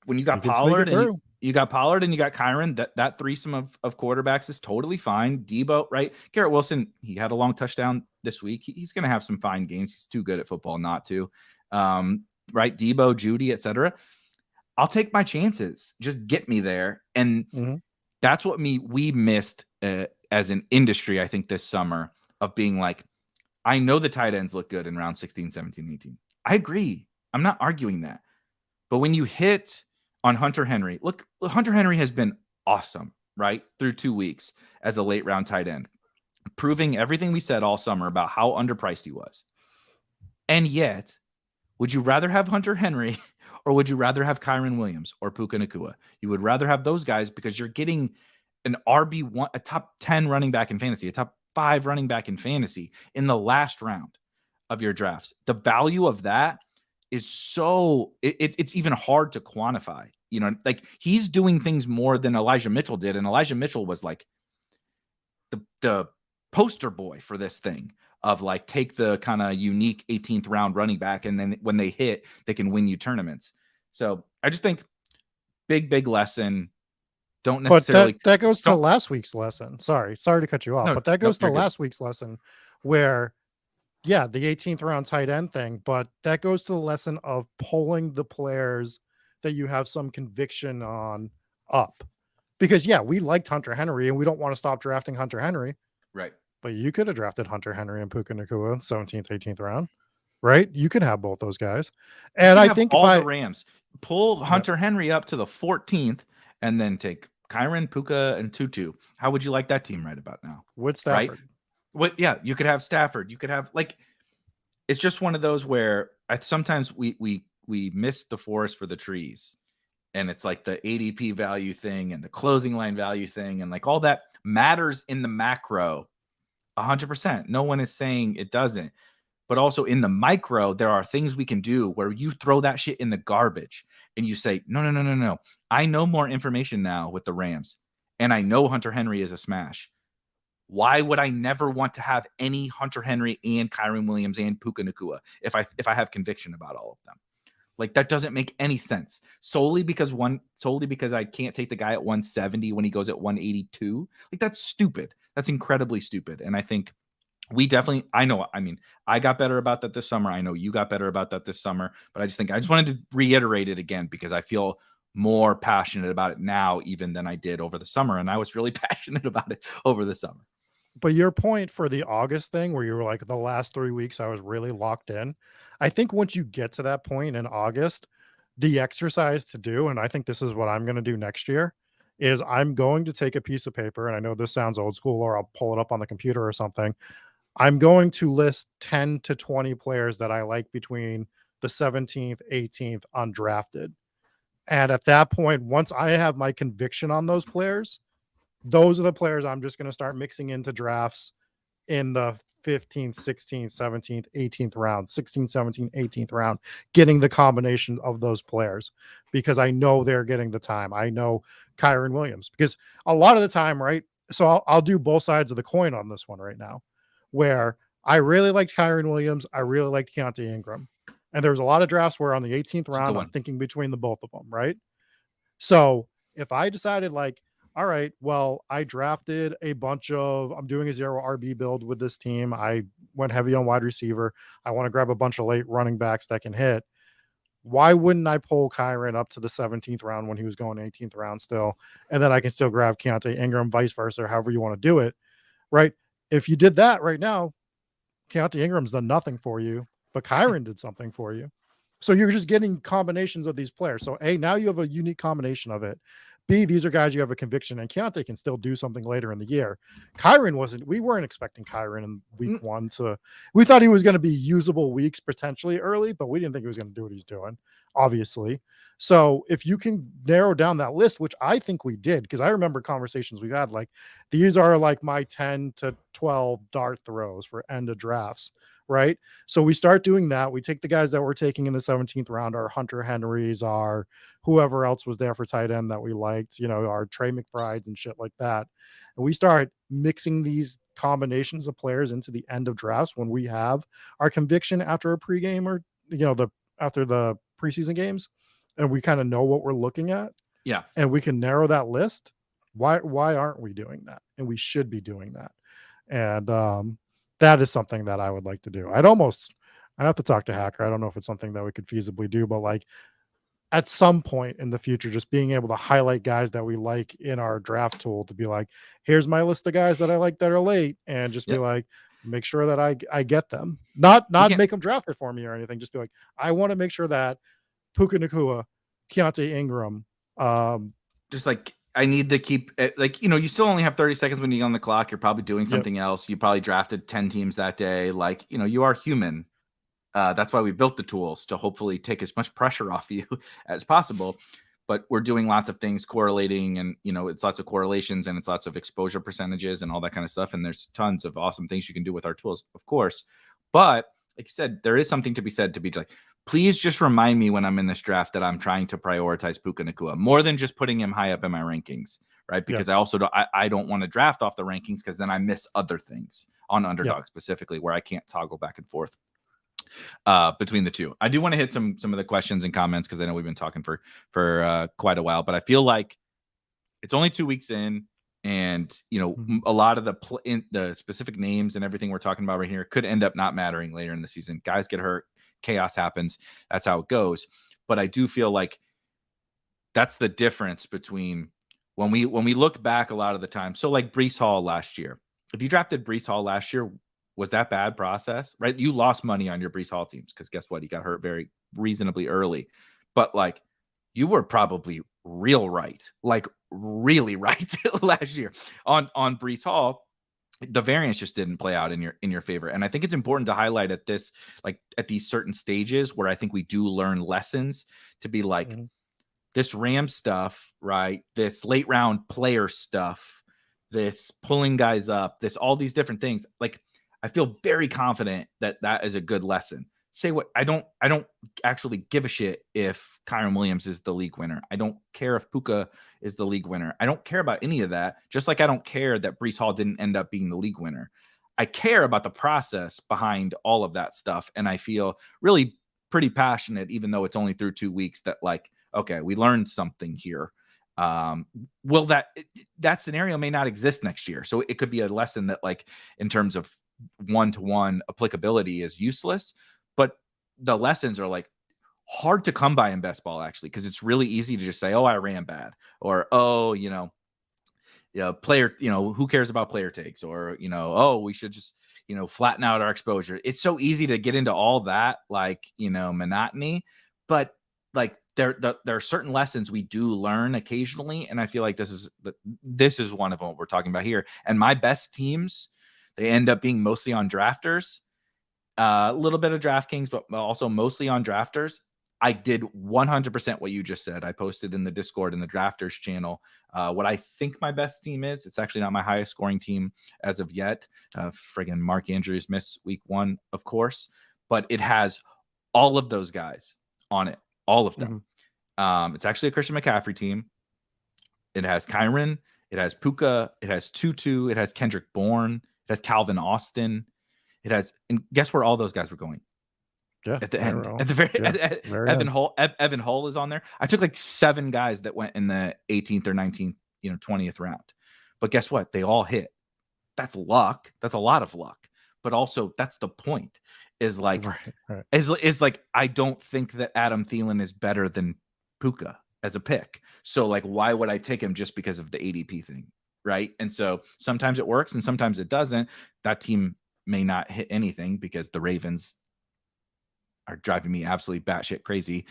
when you got Pollard and you got Kyron, that threesome of quarterbacks is totally fine. Debo, right? Garrett Wilson, he had a long touchdown this week. He's going to have some fine games. He's too good at football not to. Right? Debo, Jeudy, etc. I'll take my chances. Just get me there. And that's what we missed as an industry, I think, this summer of being like, I know the tight ends look good in round 16, 17, 18. I agree. I'm not arguing that. But when you hit on Hunter Henry, look, Hunter Henry has been awesome, right? Through 2 weeks as a late round tight end, proving everything we said all summer about how underpriced he was. And yet, would you rather have Hunter Henry or would you rather have Kyron Williams or Puka Nacua? You would rather have those guys because you're getting an RB1, a top 10 running back in fantasy, a top 5 running back in fantasy in the last round of your drafts. The value of that is so it's even hard to quantify. You know, like he's doing things more than Elijah Mitchell did, and Elijah Mitchell was like the poster boy for this thing of like take the kind of unique 18th round running back, and then when they hit, they can win you tournaments. So I just think big lesson. Don't necessarily. But that goes to last week's lesson. Sorry to cut you off, No, but that goes no, to you're good. last week's lesson where, yeah, the 18th round tight end thing, but that goes to the lesson of pulling the players that you have some conviction on up. Because, yeah, we liked Hunter Henry and we don't want to stop drafting Hunter Henry. Right. But you could have drafted Hunter Henry and Puka Nacua 17th, 18th round, right? You could have both those guys. And I think all the Rams pull Hunter Henry up to the 14th and then take Kyren, Puka, and Tutu. How would you like that team right about now? With Stafford. Right? What? Yeah, you could have Stafford. You could have like. It's just one of those where sometimes we miss the forest for the trees, and it's like the ADP value thing and the closing line value thing, and like all that matters in the macro, 100%. No one is saying it doesn't. But also in the micro, there are things we can do where you throw that shit in the garbage and you say, no. I know more information now with the Rams, and I know Hunter Henry is a smash. Why would I never want to have any Hunter Henry and Kyren Williams and Puka Nacua if I have conviction about all of them? Like that doesn't make any sense. Solely because I can't take the guy at 170 when he goes at 182. Like that's stupid. That's incredibly stupid. And I think I got better about that this summer. I know you got better about that this summer, but I just wanted to reiterate it again because I feel more passionate about it now even than I did over the summer. And I was really passionate about it over the summer. But your point for the August thing where you were like the last 3 weeks, I was really locked in. I think once you get to that point in August, the exercise to do, and I think this is what I'm going to do next year, is I'm going to take a piece of paper, and I know this sounds old school, or I'll pull it up on the computer or something. I'm going to list 10 to 20 players that I like between the 17th, 18th undrafted. And at that point, once I have my conviction on those players, those are the players I'm just going to start mixing into drafts in the 15th, 16th, 17th, 18th round, 16th, 17th, 18th round, getting the combination of those players because I know they're getting the time. I know Kyren Williams because a lot of the time, right? So I'll do both sides of the coin on this one right now, where I really liked Kyren Williams. I really liked Keontae Ingram. And there's a lot of drafts where on the 18th round, I'm thinking between the both of them, right? So if I decided like, all right, well, I drafted I'm doing a 0 RB build with this team. I went heavy on wide receiver. I want to grab a bunch of late running backs that can hit. Why wouldn't I pull Kyren up to the 17th round when he was going 18th round still? And then I can still grab Keontae Ingram, vice versa, however you want to do it, right? If you did that right now, Keontae Ingram's done nothing for you, but Kyren did something for you. So you're just getting combinations of these players. So A, now you have a unique combination of it. B, these are guys you have a conviction, and Keontae can still do something later in the year. Kyren we weren't expecting Kyren in week one we thought he was going to be usable weeks potentially early, but we didn't think he was going to do what he's doing, obviously. So if you can narrow down that list, which I think we did, because I remember conversations we've had, like these are like my 10 to 12 dart throws for end of drafts, right? So we start doing that. We take the guys that we're taking in the 17th round, our Hunter Henrys, our whoever else was there for tight end that we liked, our Trey McBrides and shit like that. And we start mixing these combinations of players into the end of drafts when we have our conviction after a pregame or, after the preseason games, and we kind of know what we're looking at. Yeah. And we can narrow that list. Why aren't we doing that? And we should be doing that. And, that is something that I would like to do. I have to talk to Hacker. I don't know if it's something that we could feasibly do, but like at some point in the future, just being able to highlight guys that we like in our draft tool to be like, here's my list of guys that I like that are late, and just be like, make sure that I get them. Not make them draft it for me or anything. Just be like, I want to make sure that Puka Nacua, Keontae Ingram, just like I need to keep you still only have 30 seconds when you're on the clock. You're probably doing something else. You probably drafted 10 teams that day. Like, you are human. That's why we built the tools to hopefully take as much pressure off you as possible. but we're doing lots of things correlating, and it's lots of correlations, and it's lots of exposure percentages and all that kind of stuff. And there's tons of awesome things you can do with our tools, of course. But like you said, there is something to be said to be like, please just remind me when I'm in this draft that I'm trying to prioritize Puka Nacua more than just putting him high up in my rankings, right? Because I also don't want to draft off the rankings, because then I miss other things on Underdog specifically, where I can't toggle back and forth between the two. I do want to hit some of the questions and comments, because I know we've been talking for quite a while, but I feel like it's only 2 weeks in, and a lot of the specific names and everything we're talking about right here could end up not mattering later in the season. Guys get hurt, chaos happens. That's how it goes. But I do feel like that's the difference between when we look back a lot of the time. So like Breece Hall last year, if you drafted Breece Hall last year, was that bad process, right? You lost money on your Breece Hall teams, because guess what? He got hurt very reasonably early. But like, you were probably really right last year on Breece Hall. The variance just didn't play out in your favor. And I think it's important to highlight at these certain stages where I think we do learn lessons, to be like, this Ram stuff, right? This late round player stuff, this pulling guys up, all these different things. Like, I feel very confident that is a good lesson. Say what, I don't actually give a shit if Kyren Williams is the league winner. I don't care if Puka is the league winner. I don't care about any of that. Just like I don't care that Breece Hall didn't end up being the league winner. I care about the process behind all of that stuff. And I feel really pretty passionate, even though it's only through 2 weeks, that like, okay, we learned something here. Well, that scenario may not exist next year. So it could be a lesson that, like, in terms of one-to-one applicability, is useless. But the lessons are like hard to come by in best ball, actually, because it's really easy to just say, oh, I ran bad, or, oh, player, who cares about player takes, or, oh, we should just, flatten out our exposure. It's so easy to get into all that, like, monotony. But like, there are certain lessons we do learn occasionally. And I feel like this is one of them we're talking about here. And my best teams, they end up being mostly on drafters, a little bit of DraftKings, but also mostly on drafters. I did 100% what you just said. I posted in the Discord and the drafters channel what I think my best team is. It's actually not my highest scoring team as of yet. Friggin' Mark Andrews missed week 1, of course, but it has all of those guys on it, all of them. It's actually a Christian McCaffrey team. It has Kyren, it has Puka, it has Tutu, it has Kendrick Bourne, it has Calvin Austin. It has, and guess where all those guys were going? Yeah, at the end, at the very Evan Hull. Evan Hull is on there. I took like 7 guys that went in the 18th or 19th, 20th round. But guess what? They all hit. That's luck. That's a lot of luck. But also, that's the point. Is like, is like, I don't think that Adam Thielen is better than Puka as a pick. So like, why would I take him just because of the ADP thing, right? And so sometimes it works and sometimes it doesn't. That team may not hit anything because the Ravens are driving me absolutely batshit crazy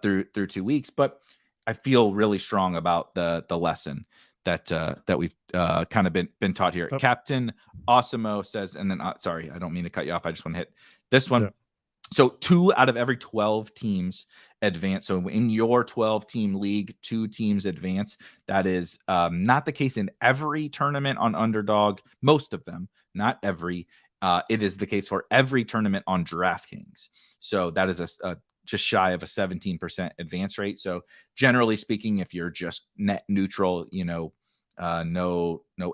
through 2 weeks. But I feel really strong about the lesson that we've kind of been taught here. Captain Osimo says, and then sorry, I don't mean to cut you off. I just want to hit this one. So 2 out of every 12 teams advance. So in your 12-team league, 2 teams advance. That is not the case in every tournament on Underdog. Most of them, not every. It is the case for every tournament on DraftKings. So that is a just shy of a 17% advance rate. So generally speaking, if you're just net neutral, no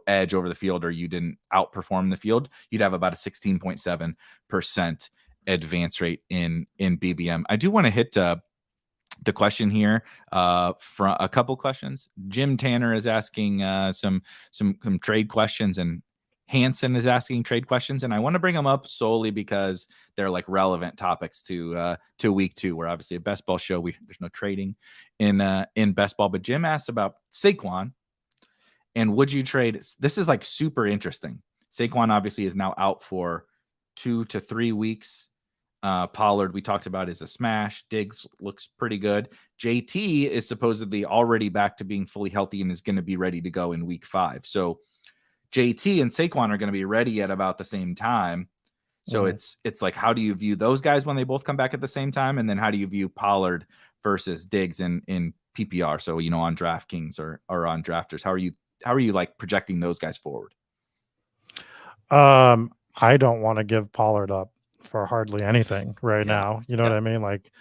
edge over the field, or you didn't outperform the field, you'd have about a 16.7% advance rate in BBM. I do want to hit the question here from a couple questions. Jim Tanner is asking some trade questions, and Hansen is asking trade questions, and I want to bring them up solely because they're like relevant topics to week 2. We're obviously a best ball show. There's no trading in best ball, but Jim asked about Saquon and would you trade? This is like super interesting. Saquon obviously is now out for 2 to 3 weeks. Pollard, we talked about, is a smash. Diggs looks pretty good. JT is supposedly already back to being fully healthy and is going to be ready to go in week 5. So JT and Saquon are going to be ready at about the same time. So it's like, how do you view those guys when they both come back at the same time? And then how do you view Pollard versus Diggs in PPR. So, on DraftKings or on Drafters, how are you like projecting those guys forward? I don't want to give Pollard up for hardly anything right now. You know what I mean? Like,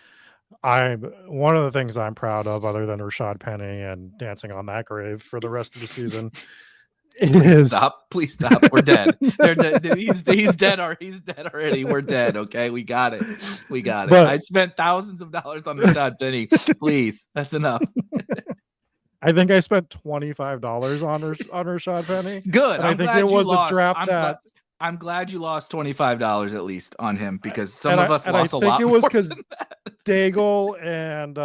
one of the things I'm proud of, other than Rashad Penny and dancing on that grave for the rest of the season, Please stop. We're dead. They're dead. He's dead. He's dead already. We're dead. Okay, we got it. But, I spent thousands of dollars on Rashad Penny. Please, that's enough. I think I spent $25 on Rashad Penny. Good. I think it was a draft I'm glad you lost $25 at least on him, because some of us lost a lot. I think it was because Daigle and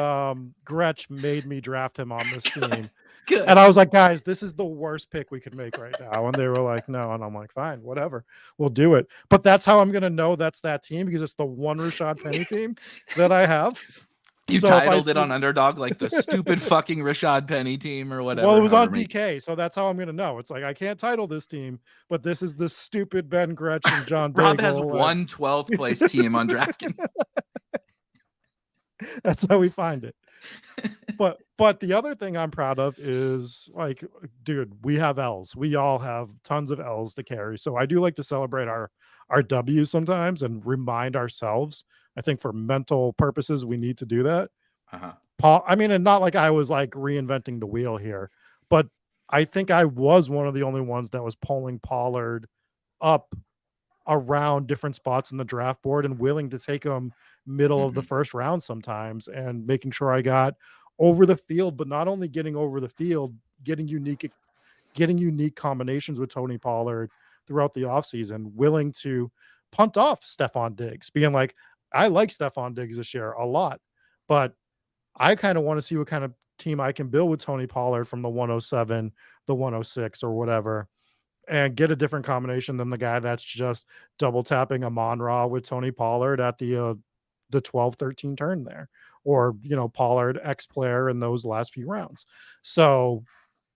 Gretsch made me draft him on this team. Good. And I was like, guys, this is the worst pick we could make right now. And they were like, no. And I'm like, fine, whatever. We'll do it. But that's how I'm going to know that's that team, because it's the one Rashad Penny team that I have. You titled it on Underdog like the stupid fucking Rashad Penny team or whatever. Well, it was on DK, so that's how I'm going to know. It's like, I can't title this team, but this is the stupid Ben Gretsch and John Rob Daigle. has one 12th place team on DraftKings. That's how we find it. But the other thing I'm proud of is, like, dude, we have L's. We all have tons of L's to carry. So I do like to celebrate our W's sometimes and remind ourselves. I think for mental purposes, we need to do that. Paul, I mean, and not like I was like reinventing the wheel here, but I think I was one of the only ones that was pulling Pollard up around different spots in the draft board and willing to take him middle of the first round sometimes, and making sure I got over the field, but not only getting over the field, getting unique combinations with Tony Pollard throughout the offseason, willing to punt off Stephon Diggs, being like, I like Stephon Diggs this year a lot, but I kind of want to see what kind of team I can build with Tony Pollard from the 107, the 106 or whatever, and get a different combination than the guy that's just double tapping Amon-Ra with Tony Pollard at the 12-13 turn there, or, Pollard X player in those last few rounds. So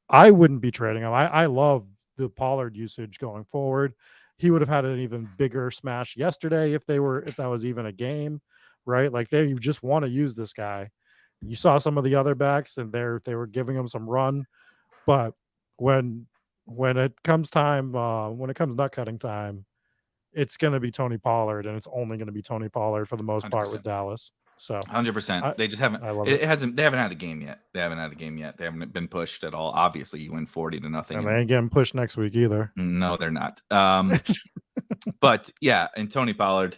I wouldn't be trading him. I love the Pollard usage going forward. He would have had an even bigger smash yesterday if that was even a game, right? Like, you just want to use this guy. You saw some of the other backs and they were giving him some run, but when it comes nut cutting time, it's going to be Tony Pollard, and it's only going to be Tony Pollard for the most 100%. Part with Dallas. So 100%. They just haven't. They haven't had a game yet. They haven't been pushed at all. Obviously, you win 40-0. And they ain't getting pushed next week either. No, they're not. But yeah, and Tony Pollard,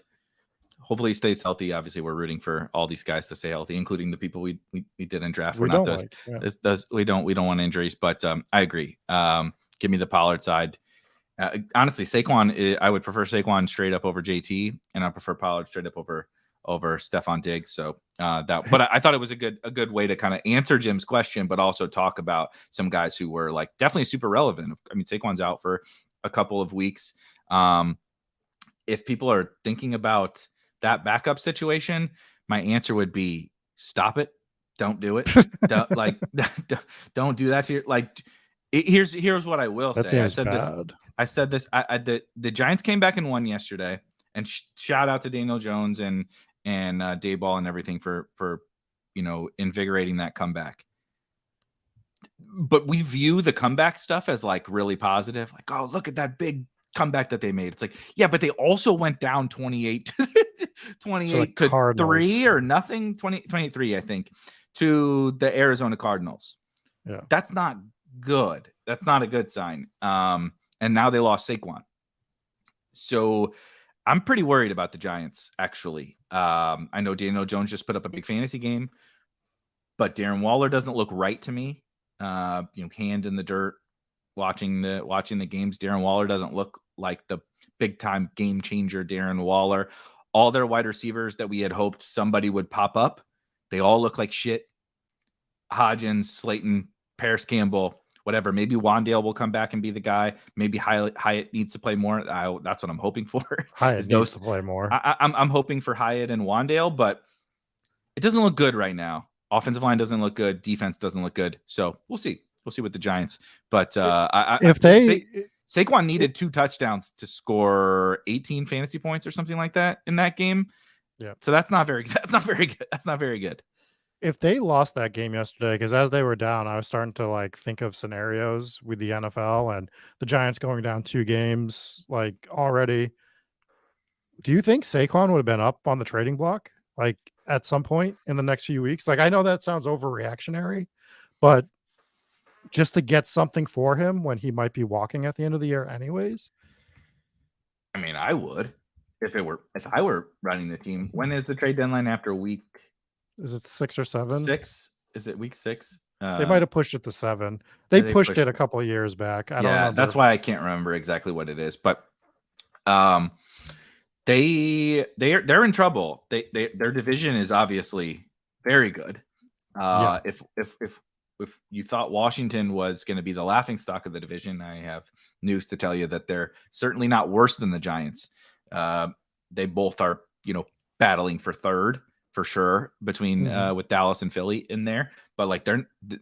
hopefully he stays healthy. Obviously, we're rooting for all these guys to stay healthy, including the people we didn't draft. We don't want injuries, but I agree. Give me the Pollard side. Honestly, Saquon, I would prefer Saquon straight up over JT, and I prefer Pollard straight up over Stephon Diggs. So but I thought it was a good way to kind of answer Jim's question, but also talk about some guys who were like definitely super relevant. I mean, Saquon's out for a couple of weeks. If people are thinking about that backup situation, my answer would be stop it. Don't do it. Don't do that to your, like. Here's what I will say. I said this. The Giants came back and won yesterday, and shout out to Daniel Jones and Dayball and everything for invigorating that comeback. But we view the comeback stuff as like really positive. Like, oh, look at that big comeback that they made. It's like, yeah, but they also went down 28 to 3 or nothing, 28-3, I think, to the Arizona Cardinals. Yeah, that's not good. That's not a good sign. And now they lost Saquon. So I'm pretty worried about the Giants, actually. I know Daniel Jones just put up a big fantasy game, but Darren Waller doesn't look right to me. Hand in the dirt, watching the games. Darren Waller doesn't look like the big time game changer Darren Waller. All their wide receivers that we had hoped somebody would pop up, they all look like shit. Hodgins, Slayton, Paris Campbell, whatever. Maybe Wandale will come back and be the guy. Maybe Hyatt needs to play more. That's what I'm hoping for. Hyatt needs to play more. I'm hoping for Hyatt and Wandale, but it doesn't look good right now. Offensive line doesn't look good. Defense doesn't look good. So we'll see. We'll see with the Giants. But Saquon needed 2 touchdowns to score 18 fantasy points or something like that in that game. Yeah. So that's not very good. That's not very good. if they lost that game yesterday, because as they were down, I was starting to like think of scenarios with the NFL and the Giants going down 2 games like already. Do you think Saquon would have been up on the trading block like at some point in the next few weeks? Like I know that sounds overreactionary, but just to get something for him when he might be walking at the end of the year anyways. I mean, I would if I were running the team. When is the trade deadline after week Is it 6 or 7? 6? Is it week 6? They might have pushed it to 7. They they pushed pushed it a it. couple of years back. I don't Yeah, remember. that's why I can't remember exactly what it is, but they're in trouble. Their division is obviously very good. Yeah. If you thought Washington was going to be the laughingstock of the division, I have news to tell you that they're certainly not worse than the Giants. They both are, battling for third for sure between with Dallas and Philly in there. But like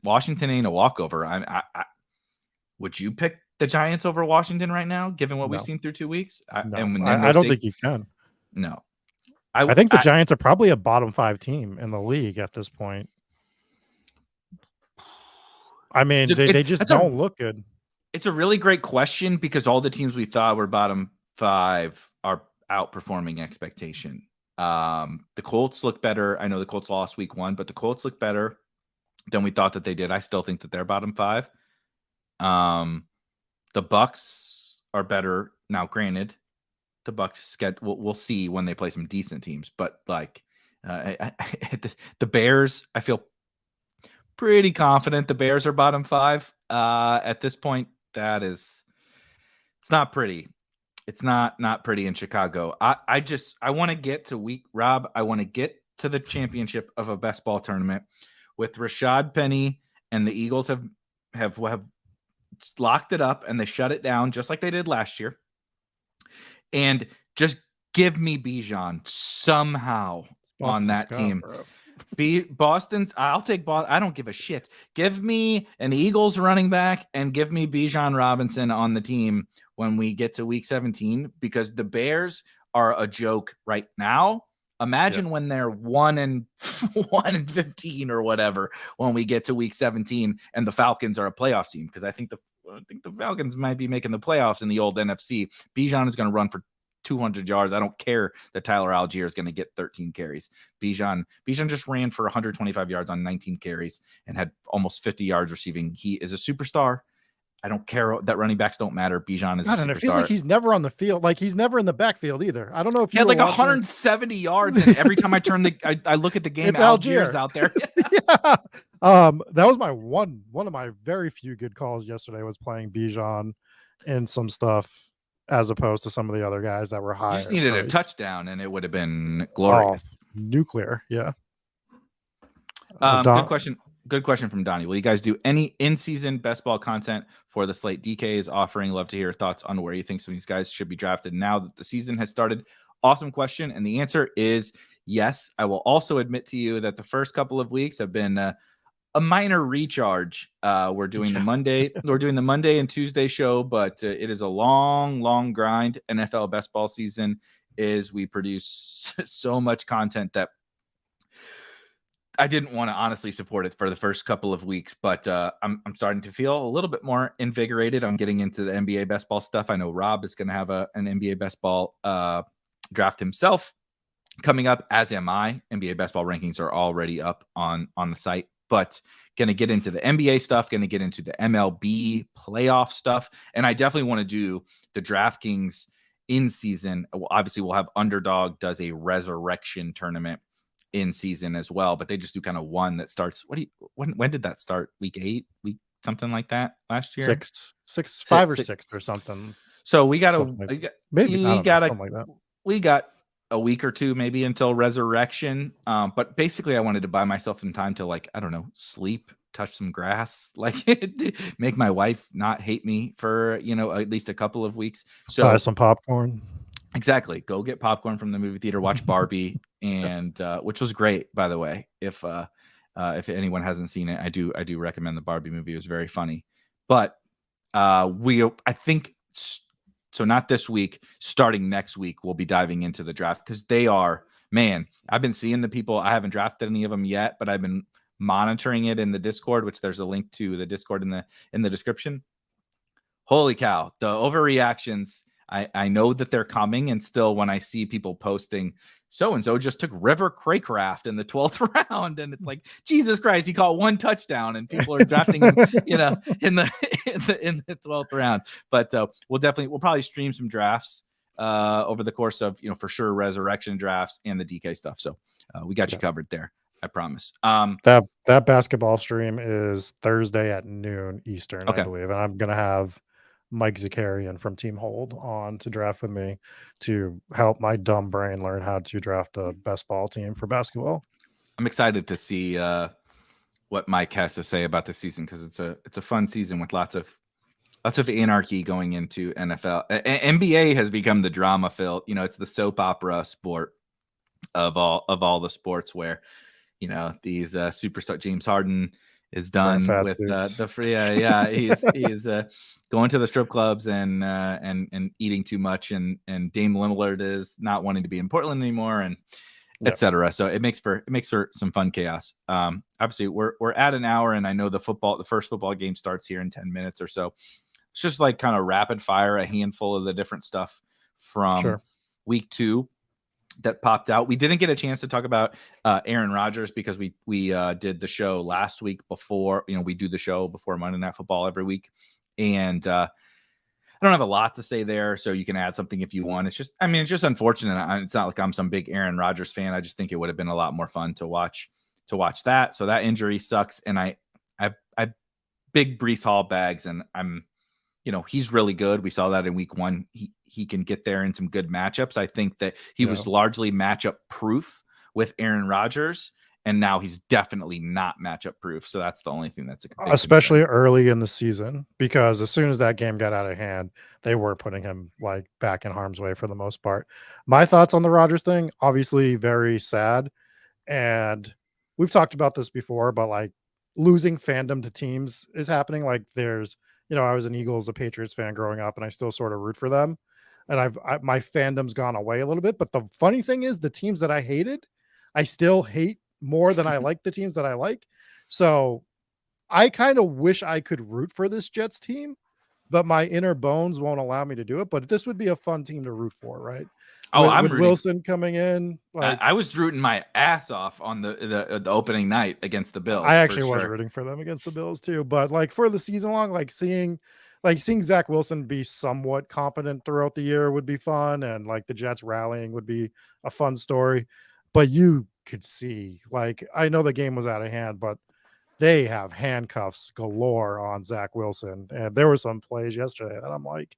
Washington ain't a walkover. I would you pick the Giants over Washington right now, given what we've seen through 2 weeks? No, I don't think you can. No. I think the Giants are probably a bottom 5 team in the league at this point. I mean, they just don't look good. It's a really great question because all the teams we thought were bottom 5 are outperforming expectation. The Colts look better. I know the Colts lost week 1, but the Colts look better than we thought that they did. I still think that they're bottom 5. The Bucks are better now. Granted, the Bucks we'll see when they play some decent teams, but like the Bears, I feel pretty confident the Bears are bottom 5 at this point. It's not pretty. It's not pretty in Chicago. I want to get to Rob. I want to get to the championship of a best ball tournament with Rashad Penny, and the Eagles have locked it up and they shut it down just like they did last year. And just give me Bijan somehow on that team. Boston's. I'll take Boston. I don't give a shit. Give me an Eagles running back and give me Bijan Robinson on the team when we get to week 17, because the Bears are a joke right now. Imagine when they're 1-15 or whatever when we get to week 17 and the Falcons are a playoff team, because I think the Falcons might be making the playoffs in the old NFC. Bijan is going to run for 200 yards. I don't care that Tyler Algier is going to get 13 carries. Bijan just ran for 125 yards on 19 carries and had almost 50 yards receiving. He is a superstar. I don't care that running backs don't matter. Bijan is a superstar. It feels like he's never on the field. Like he's never in the backfield either. I don't know if he had like 170 yards, and every time I turn I look at the game, Algier's out there. Yeah. That was one of my very few good calls yesterday was playing Bijan and some stuff, as opposed to some of the other guys that were higher. You just needed a touchdown, and it would have been glorious. Nuclear, yeah. Good question from Donnie. Will you guys do any in-season best ball content for the slate DK is offering? Love to hear your thoughts on where you think some of these guys should be drafted now that the season has started. Awesome question, and the answer is yes. I will also admit to you that the first couple of weeks have been a minor recharge. We're doing the Monday and Tuesday show, but it is a long grind. NFL best ball season is we produce so much content that I didn't want to honestly support it for the first couple of weeks, but I'm starting to feel a little bit more invigorated. I'm getting into the NBA best ball stuff. I know Rob is going to have an NBA best ball draft himself coming up, as am I. NBA best ball rankings are already up on the site, but going to get into the NBA stuff, going to get into the MLB playoff stuff. And I definitely want to do the DraftKings in season. Obviously, we'll have Underdog does a resurrection tournament in season as well, but they just do kind of one that starts. When did that start? Week 8, something like that last year. 5 or 6 or something. So we got a week or two maybe until resurrection. But basically I wanted to buy myself some time to, like, I don't know, sleep, touch some grass, like make my wife not hate me for, at least a couple of weeks. So buy some popcorn. Exactly. Go get popcorn from the movie theater, watch Barbie, and which was great, by the way. If anyone hasn't seen it, I do recommend the Barbie movie. It was very funny. But I think so. Not this week. Starting next week, we'll be diving into the draft because they are man, I've been seeing the people. I haven't drafted any of them yet, but I've been monitoring it in the Discord, which there's a link to the Discord in the description. Holy cow, the overreactions. I know that they're coming, and still when I see people posting so-and-so just took River Craycraft in the 12th round, and it's like, Jesus Christ, he caught one touchdown, and people are drafting him, in the 12th round. But we'll probably stream some drafts over the course of, for sure, resurrection drafts and the DK stuff. So we got you covered there. I promise. That basketball stream is Thursday at noon Eastern, okay. I believe, and I'm gonna have Mike Zakarian from Team Hold on to draft with me to help my dumb brain learn how to draft the best ball team for basketball. I'm excited to see what Mike has to say about the season, because it's a fun season with lots of anarchy going into NFL. NBA has become the drama filled. It's the soap opera sport of all the sports where these superstar James Harden is done with he's going to the strip clubs and eating too much, and Dame Lillard is not wanting to be in Portland anymore, and etc. So it makes for some fun chaos. Obviously we're at an hour, and I know the first football game starts here in 10 minutes or so. It's just like kind of rapid fire, a handful of the different stuff from week 2 that popped out. We didn't get a chance to talk about Aaron Rodgers because we did the show last week before, we do the show before Monday Night Football every week. And I don't have a lot to say there, so you can add something if you want. It's just unfortunate. It's not like I'm some big Aaron Rodgers fan. I just think it would have been a lot more fun to watch that. So that injury sucks. And I big Breece Hall bags, and he's really good. We saw that in week 1. He can get there in some good matchups. I think that he was largely matchup proof with Aaron Rodgers, and now he's definitely not matchup proof. So that's the only thing that's especially early in the season, because as soon as that game got out of hand, they were putting him like back in harm's way for the most part. My thoughts on the Rodgers thing, obviously very sad. And we've talked about this before, but like losing fandom to teams is happening. Like there's, I was an Eagles, a Patriots fan growing up, and I still sort of root for them. And my fandom's gone away a little bit. But the funny thing is, the teams that I hated, I still hate more than I like the teams that I like. So I kind of wish I could root for this Jets team, but my inner bones won't allow me to do it. But this would be a fun team to root for, right? I'm with Wilson coming in. Like, I was rooting my ass off on the opening night against the Bills. I actually was rooting for them against the Bills too. But like for the season long, like seeing Zach Wilson be somewhat competent throughout the year would be fun, and like the Jets rallying would be a fun story. But you could see, like, I know the game was out of hand, but they have handcuffs galore on Zach Wilson. And there were some plays yesterday that I'm like,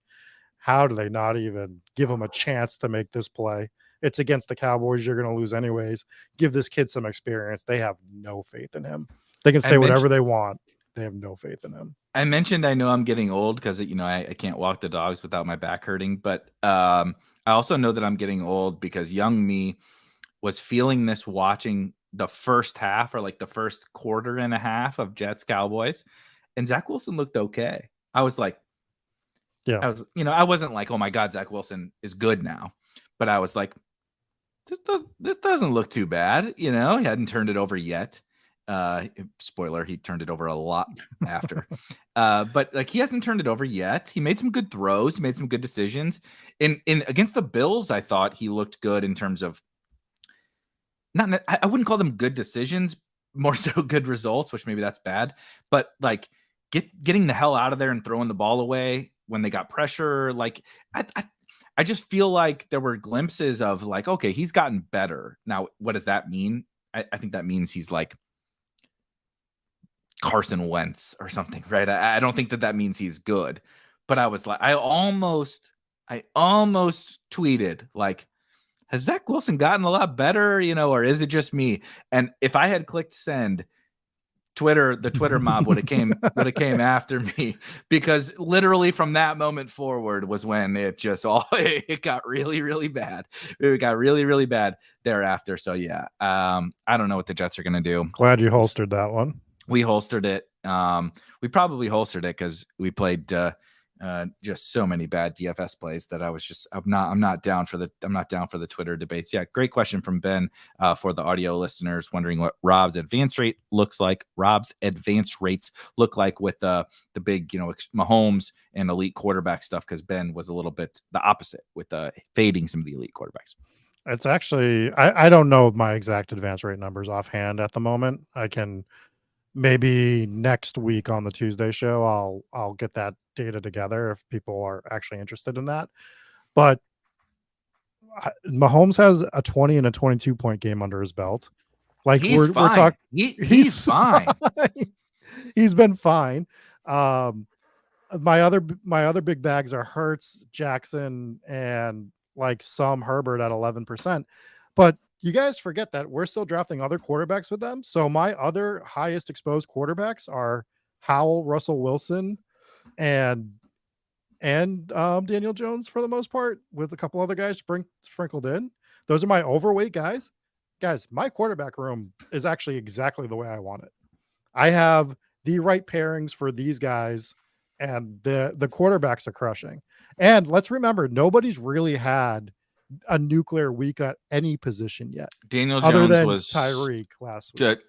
how do they not even give him a chance to make this play? It's against the Cowboys. You're going to lose anyways. Give this kid some experience. They have no faith in him. They can say whatever they want. They have no faith in him. I mentioned I know I'm getting old because, I can't walk the dogs without my back hurting. But I also know that I'm getting old because young me was feeling this watching the first half, or like the first quarter and a half of Jets Cowboys, and Zach Wilson looked okay. I was like, I wasn't like, oh my God, Zach Wilson is good now, but I was like, this doesn't look too bad. He hadn't turned it over yet. Spoiler, he turned it over a lot after. But like, he hasn't turned it over yet. He made some good throws, made some good decisions. In against the Bills, I thought he looked good in terms of I wouldn't call them good decisions, more so good results, which maybe that's bad. But like getting the hell out of there and throwing the ball away when they got pressure, like I just feel like there were glimpses of like, okay, he's gotten better. Now, what does that mean? I think that means he's like Carson Wentz or something, right? I don't think that means he's good. But I was like, I almost tweeted like, has Zach Wilson gotten a lot better, or is it just me? And if I had clicked send, the Twitter mob would have came after me, because literally from that moment forward was when it got really, really bad. It got really, really bad thereafter. So yeah, I don't know what the Jets are going to do. Glad you holstered that one. We holstered it. We probably holstered it because we played Just so many bad DFS plays that I'm not down for the Twitter debates. Yeah, great question from Ben for the audio listeners wondering what Rob's advance rates look like with the big, Mahomes and elite quarterback stuff, because Ben was a little bit the opposite with fading some of the elite quarterbacks. It's actually, I don't know my exact advance rate numbers offhand at the moment. I can maybe next week on the Tuesday show, I'll get that data together if people are actually interested in that. But Mahomes has a 20 and a 22 point game under his belt. Like we're talking, he's fine. He's been fine. My other big bags are Hurts, Jackson, and like some Herbert at 11%. But you guys forget that we're still drafting other quarterbacks with them. So my other highest exposed quarterbacks are Howell, Russell Wilson, and Daniel Jones for the most part, with a couple other guys sprinkled in. Those are my overweight guys. Guys, my quarterback room is actually exactly the way I want it. I have the right pairings for these guys, and the quarterbacks are crushing. And let's remember, nobody's really had a nuclear week at any position yet. Daniel other Jones than was Tyreek last week.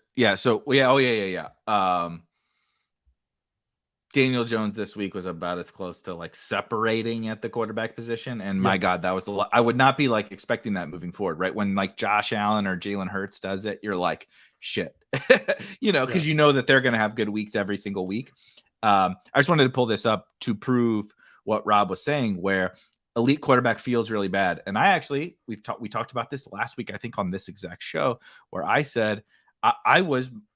Daniel Jones this week was about as close to like separating at the quarterback position. And my God, that was a lot. I would not be like expecting that moving forward, right? When like Josh Allen or Jalen Hurts does it, you're like, shit, because you know that they're going to have good weeks every single week. I just wanted to pull this up to prove what Rob was saying, where elite quarterback feels really bad. And we talked about this last week, I think, on this exact show, where I said,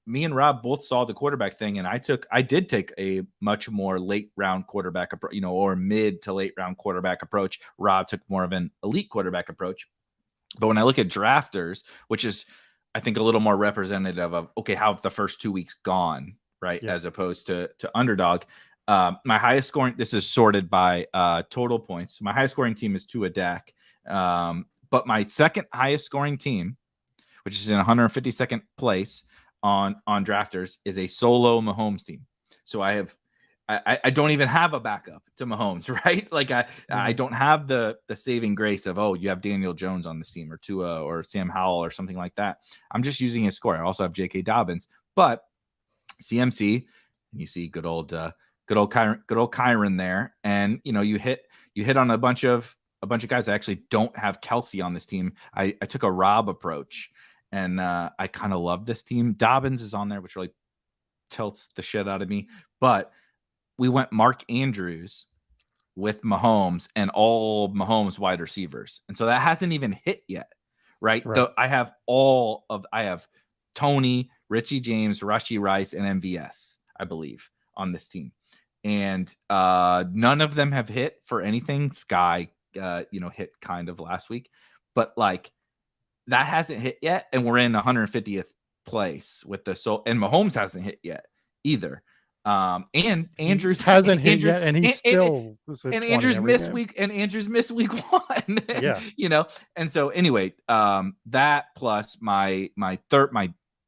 me and Rob both saw the quarterback thing, and I did take a much more late round quarterback approach, or mid to late round quarterback approach. Rob took more of an elite quarterback approach. But when I look at drafters, which is, I think, a little more representative of, okay, how have the first 2 weeks gone, right? Yeah. As opposed to Underdog. My highest scoring, this is sorted by total points. My highest scoring team is Tua Dak. But my second highest scoring team, which is in 152nd place on drafters, is a solo Mahomes team. So I don't even have a backup to Mahomes, right? Like I don't have the saving grace of, you have Daniel Jones on this team, or Tua or Sam Howell or something like that. I'm just using his score. I also have J.K. Dobbins, but CMC, and you see good old Kyron there, and you hit on a bunch of guys. I actually don't have Kelsey on this team. I took a Rob approach. And I kind of love this team. Dobbins is on there, which really tilts the shit out of me. But we went Mark Andrews with Mahomes and all Mahomes wide receivers. And so that hasn't even hit yet, right? I have Tony, Richie James, Rashee Rice, and MVS, I believe, on this team. And none of them have hit for anything. Sky, hit kind of last week. But like, that hasn't hit yet, and we're in 150th place with and Mahomes hasn't hit yet either. And Andrews hasn't hit yet, and he's still and Andrews missed week 1. Yeah, And so anyway, that plus my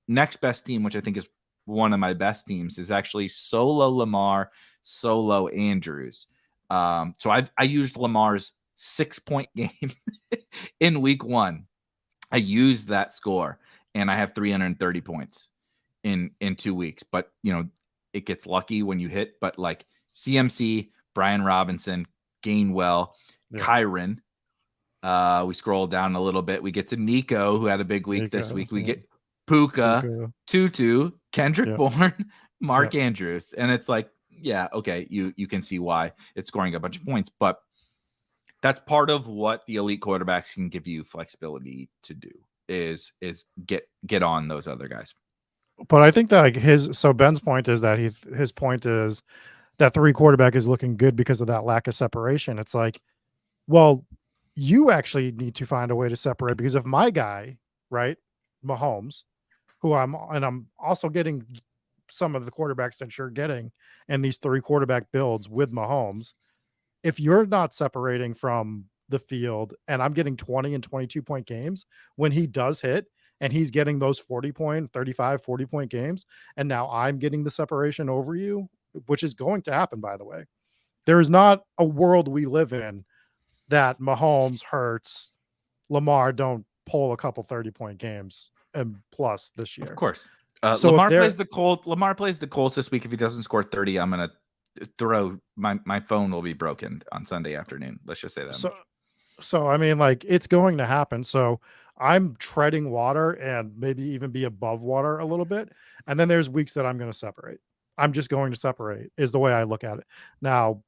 next best team, which I think is one of my best teams, is actually solo Lamar, solo Andrews. So I used Lamar's 6-point game in week 1. I used that score, and I have 330 points in 2 weeks. But it gets lucky when you hit. But like CMC, Brian Robinson, Gainwell, Kyron. We scroll down a little bit. We get to Nico, who had a big week this week. We get Puka, Tutu, Kendrick Bourne, Mark Andrews, and it's like, okay, you can see why it's scoring a bunch of points, but that's part of what the elite quarterbacks can give you flexibility to do is get on those other guys. But I think that Ben's point is that his point is that 3 quarterback is looking good because of that lack of separation. It's like, well, you actually need to find a way to separate, because if my guy, right, Mahomes, who I'm also getting some of the quarterbacks that you're getting in these 3 quarterback builds with Mahomes, if you're not separating from the field and I'm getting 20 and 22 point games when he does hit, and he's getting those 40 point, 35, 40 point games, and now I'm getting the separation over you, which is going to happen, by the way. There is not a world we live in that Mahomes, Hurts, Lamar don't pull a couple 30-point games and plus this year. Of course. So Lamar if they're- plays the Colts. Lamar plays the Colts this week. If he doesn't score 30, I'm gonna throw my phone will be broken on Sunday afternoon. Let's just say that. So I mean, like, it's going to happen. So I'm treading water and maybe even be above water a little bit. And then there's weeks that I'm going to separate. I'm just going to separate is the way I look at it. Now,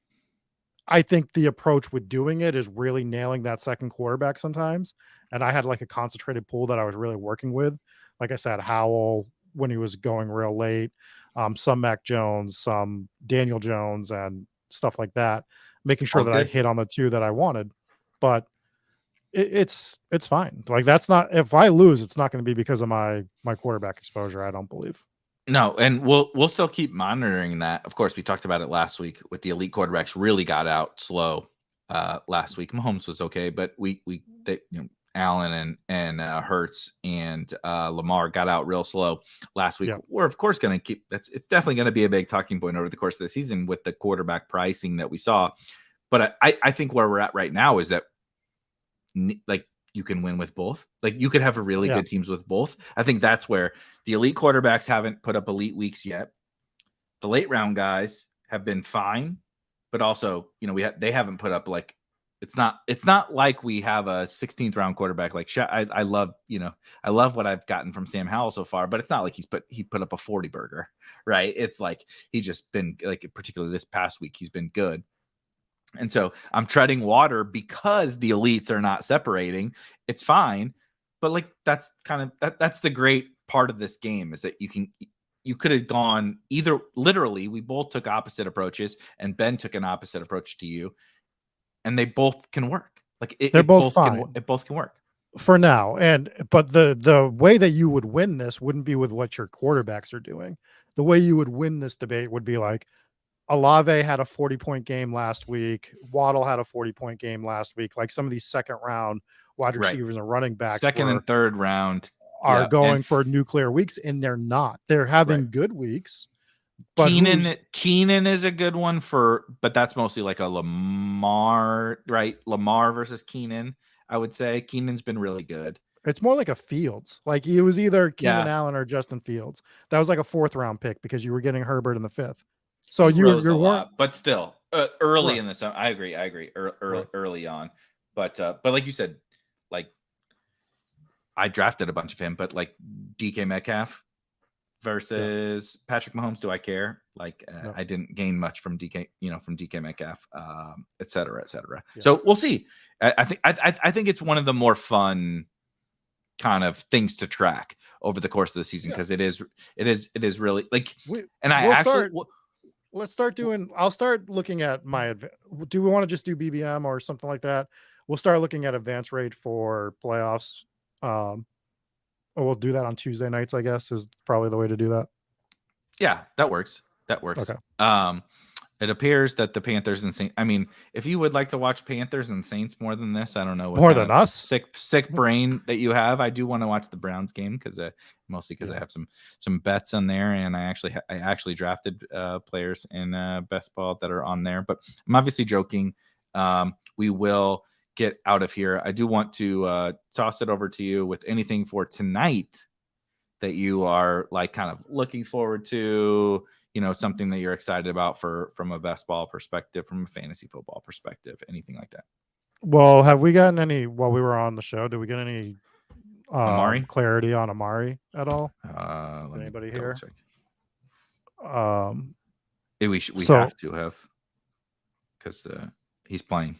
I think the approach with doing it is really nailing that second quarterback sometimes. And I had like a concentrated pool that I was really working with. Like I said, Howell when he was going real late, some Mac Jones, some Daniel Jones, and stuff like that, making sure that I hit on the two that I wanted. But it's fine. Like, that's not, if I lose, it's not going to be because of my quarterback exposure. I don't believe. No, and we'll still keep monitoring that. Of course, we talked about it last week with the elite quarterbacks really got out slow last week. Mahomes was okay, but Allen and Hurts and Lamar got out real slow last week. Yep. We're of course going to keep it's definitely going to be a big talking point over the course of the season with the quarterback pricing that we saw. But I think where we're at right now is that like you can win with both. Like you could have a really good teams with both. I think that's where the elite quarterbacks haven't put up elite weeks yet. The late round guys have been fine, but also, they haven't put up like, it's not like we have a 16th round quarterback. Like I love what I've gotten from Sam Howell so far, but it's not like he put up a 40 burger, right? It's like, he just been like, particularly this past week, he's been good. And so I'm treading water because the elites are not separating. It's fine. But like, that's kind of, that's the great part of this game is that you could have gone either literally, we both took opposite approaches and Ben took an opposite approach to you and they both can work. Like they're both fine. It both can work for now. But the way that you would win this wouldn't be with what your quarterbacks are doing. The way you would win this debate would be like, Olave had a 40-point game last week. Waddle had a 40-point game last week. Like some of these second round wide receivers and running backs, second and third round are going for nuclear weeks, and they're not. They're having good weeks. But Keenan is a good one but that's mostly like a Lamar, right? Lamar versus Keenan. I would say Keenan's been really good. It's more like a Fields. Like it was either Keenan Allen or Justin Fields. That was like a 4th round pick because you were getting Herbert in the 5th. So you're lot, but still early in the summer. I agree. Early on, but like you said, like I drafted a bunch of him, but like DK Metcalf versus Patrick Mahomes, do I care? Like no. I didn't gain much from DK Metcalf, et cetera, et cetera. Yeah. So we'll see. I think it's one of the more fun kind of things to track over the course of the season because it is really like. Let's start doing. I'll start looking at do we want to just do BBM or something like that? We'll start looking at advance rate for playoffs. Or we'll do that on Tuesday nights, I guess, is probably the way to do that. Yeah, that works. Okay. It appears that the Panthers and Saints. I mean, if you would like to watch Panthers and Saints more than this, I don't know. More than us, sick brain that you have. I do want to watch the Browns game because mostly because I have some bets on there, and I actually drafted players in best ball that are on there. But I'm obviously joking. We will get out of here. I do want to toss it over to you with anything for tonight that you are like kind of looking forward to. Something that you're excited about from a best ball perspective, from a fantasy football perspective, anything like that. Well, have we gotten any while we were on the show? Did we get any clarity on Amari at all? Anybody here? Check. We have to have because he's playing.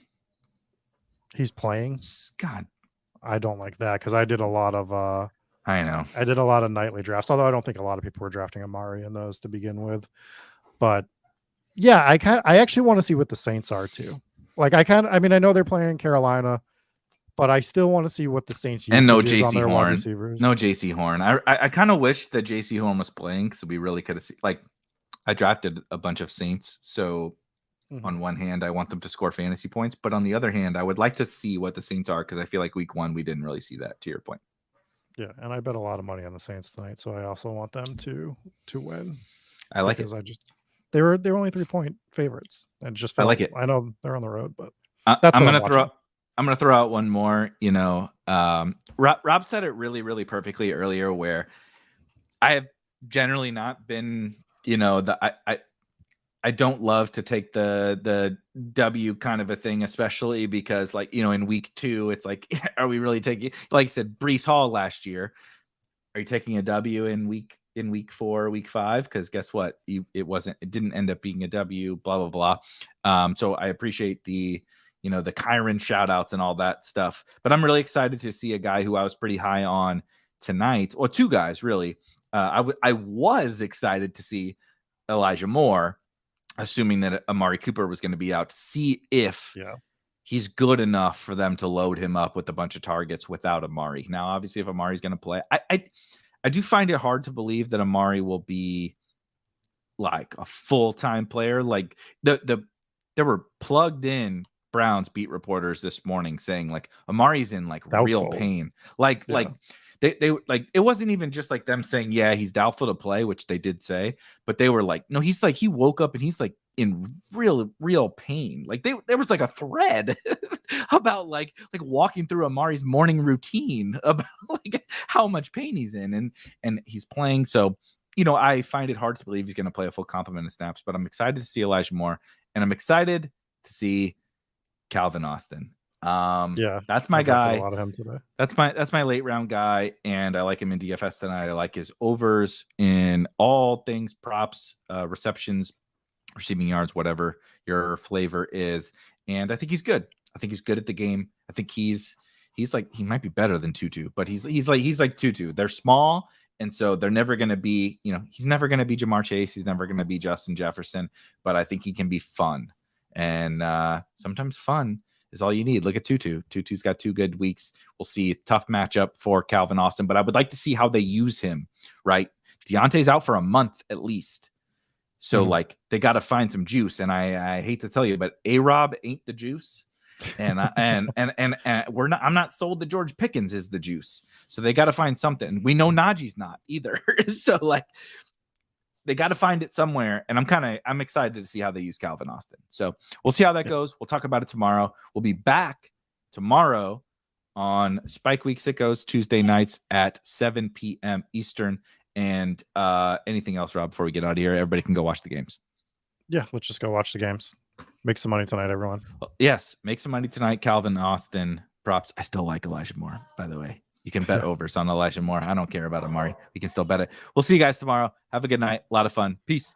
He's playing. God, I don't like that because I did a lot of. I know. I did a lot of nightly drafts, although I don't think a lot of people were drafting Amari in those to begin with. But yeah, I actually want to see what the Saints are too. Like I know they're playing Carolina, but I still want to see what the Saints and no JC Horn. No JC Horn. I kind of wish that JC Horn was playing because we really could have seen. Like I drafted a bunch of Saints, so on one hand, I want them to score fantasy points, but on the other hand, I would like to see what the Saints are because I feel like week 1 we didn't really see that. To your point. Yeah, and I bet a lot of money on the Saints tonight, so I also want them to win. I like it. They're only 3-point favorites, and just I felt, like it. I know they're on the road, but I'm what gonna I'm throw. watching. I'm gonna throw out one more. Rob said it really, really perfectly earlier, where I have generally not been, I don't love to take the W kind of a thing, especially because, like, in week 2, it's like, are we really taking, like I said, Breece Hall last year? Are you taking a W in week 4, week 5? Because guess what? It didn't end up being a W, blah, blah, blah. So I appreciate the Kyron shout outs and all that stuff. But I'm really excited to see a guy who I was pretty high on tonight, or two guys, really. I was excited to see Elijah Moore, assuming that Amari Cooper was going to be out, to see if he's good enough for them to load him up with a bunch of targets without Amari. Now, obviously, if Amari's going to play, I do find it hard to believe that Amari will be like a full-time player. Like there were plugged in Browns beat reporters this morning saying like Amari's in like real pain. Like they like, it wasn't even just like them saying, yeah, he's doubtful to play, which they did say, but they were like, no, he's like, he woke up and he's like in real pain. Like there was like a thread about like walking through Amari's morning routine about like how much pain he's in, and he's playing. So, I find it hard to believe he's going to play a full complement of snaps, but I'm excited to see Elijah Moore, and I'm excited to see Calvin Austin. That's my guy. A lot of him today. That's my late round guy, and I like him in DFS tonight. I like his overs in all things, props, receptions, receiving yards, whatever your flavor is. And I think he's good. I think he's good at the game. I think he's like, he might be better than Tutu, but he's like Tutu. They're small, and so they're never going to be, he's never going to be Jamar Chase. He's never going to be Justin Jefferson, but I think he can be fun. And sometimes fun is all you need. Look at Tutu. Tutu's got 2 good weeks. We'll see. Tough matchup for Calvin Austin, but I would like to see how they use him, right? Deontay's out for a month at least. So like they got to find some juice. And I hate to tell you, but A-Rob ain't the juice. And I'm not sold that George Pickens is the juice. So they got to find something. We know Najee's not either. So like they got to find it somewhere. And I'm excited to see how they use Calvin Austin. So we'll see how that goes. We'll talk about it tomorrow. We'll be back tomorrow on Spike Week Sickos Tuesday nights at 7 p.m. Eastern. And anything else, Rob, before we get out of here? Everybody can go watch the games. Yeah, let's just go watch the games. Make some money tonight, everyone. Well, yes, make some money tonight. Calvin Austin props. I still like Elijah Moore, by the way. You can bet overs on Elijah Moore. I don't care about Amari. We can still bet it. We'll see you guys tomorrow. Have a good night. A lot of fun. Peace.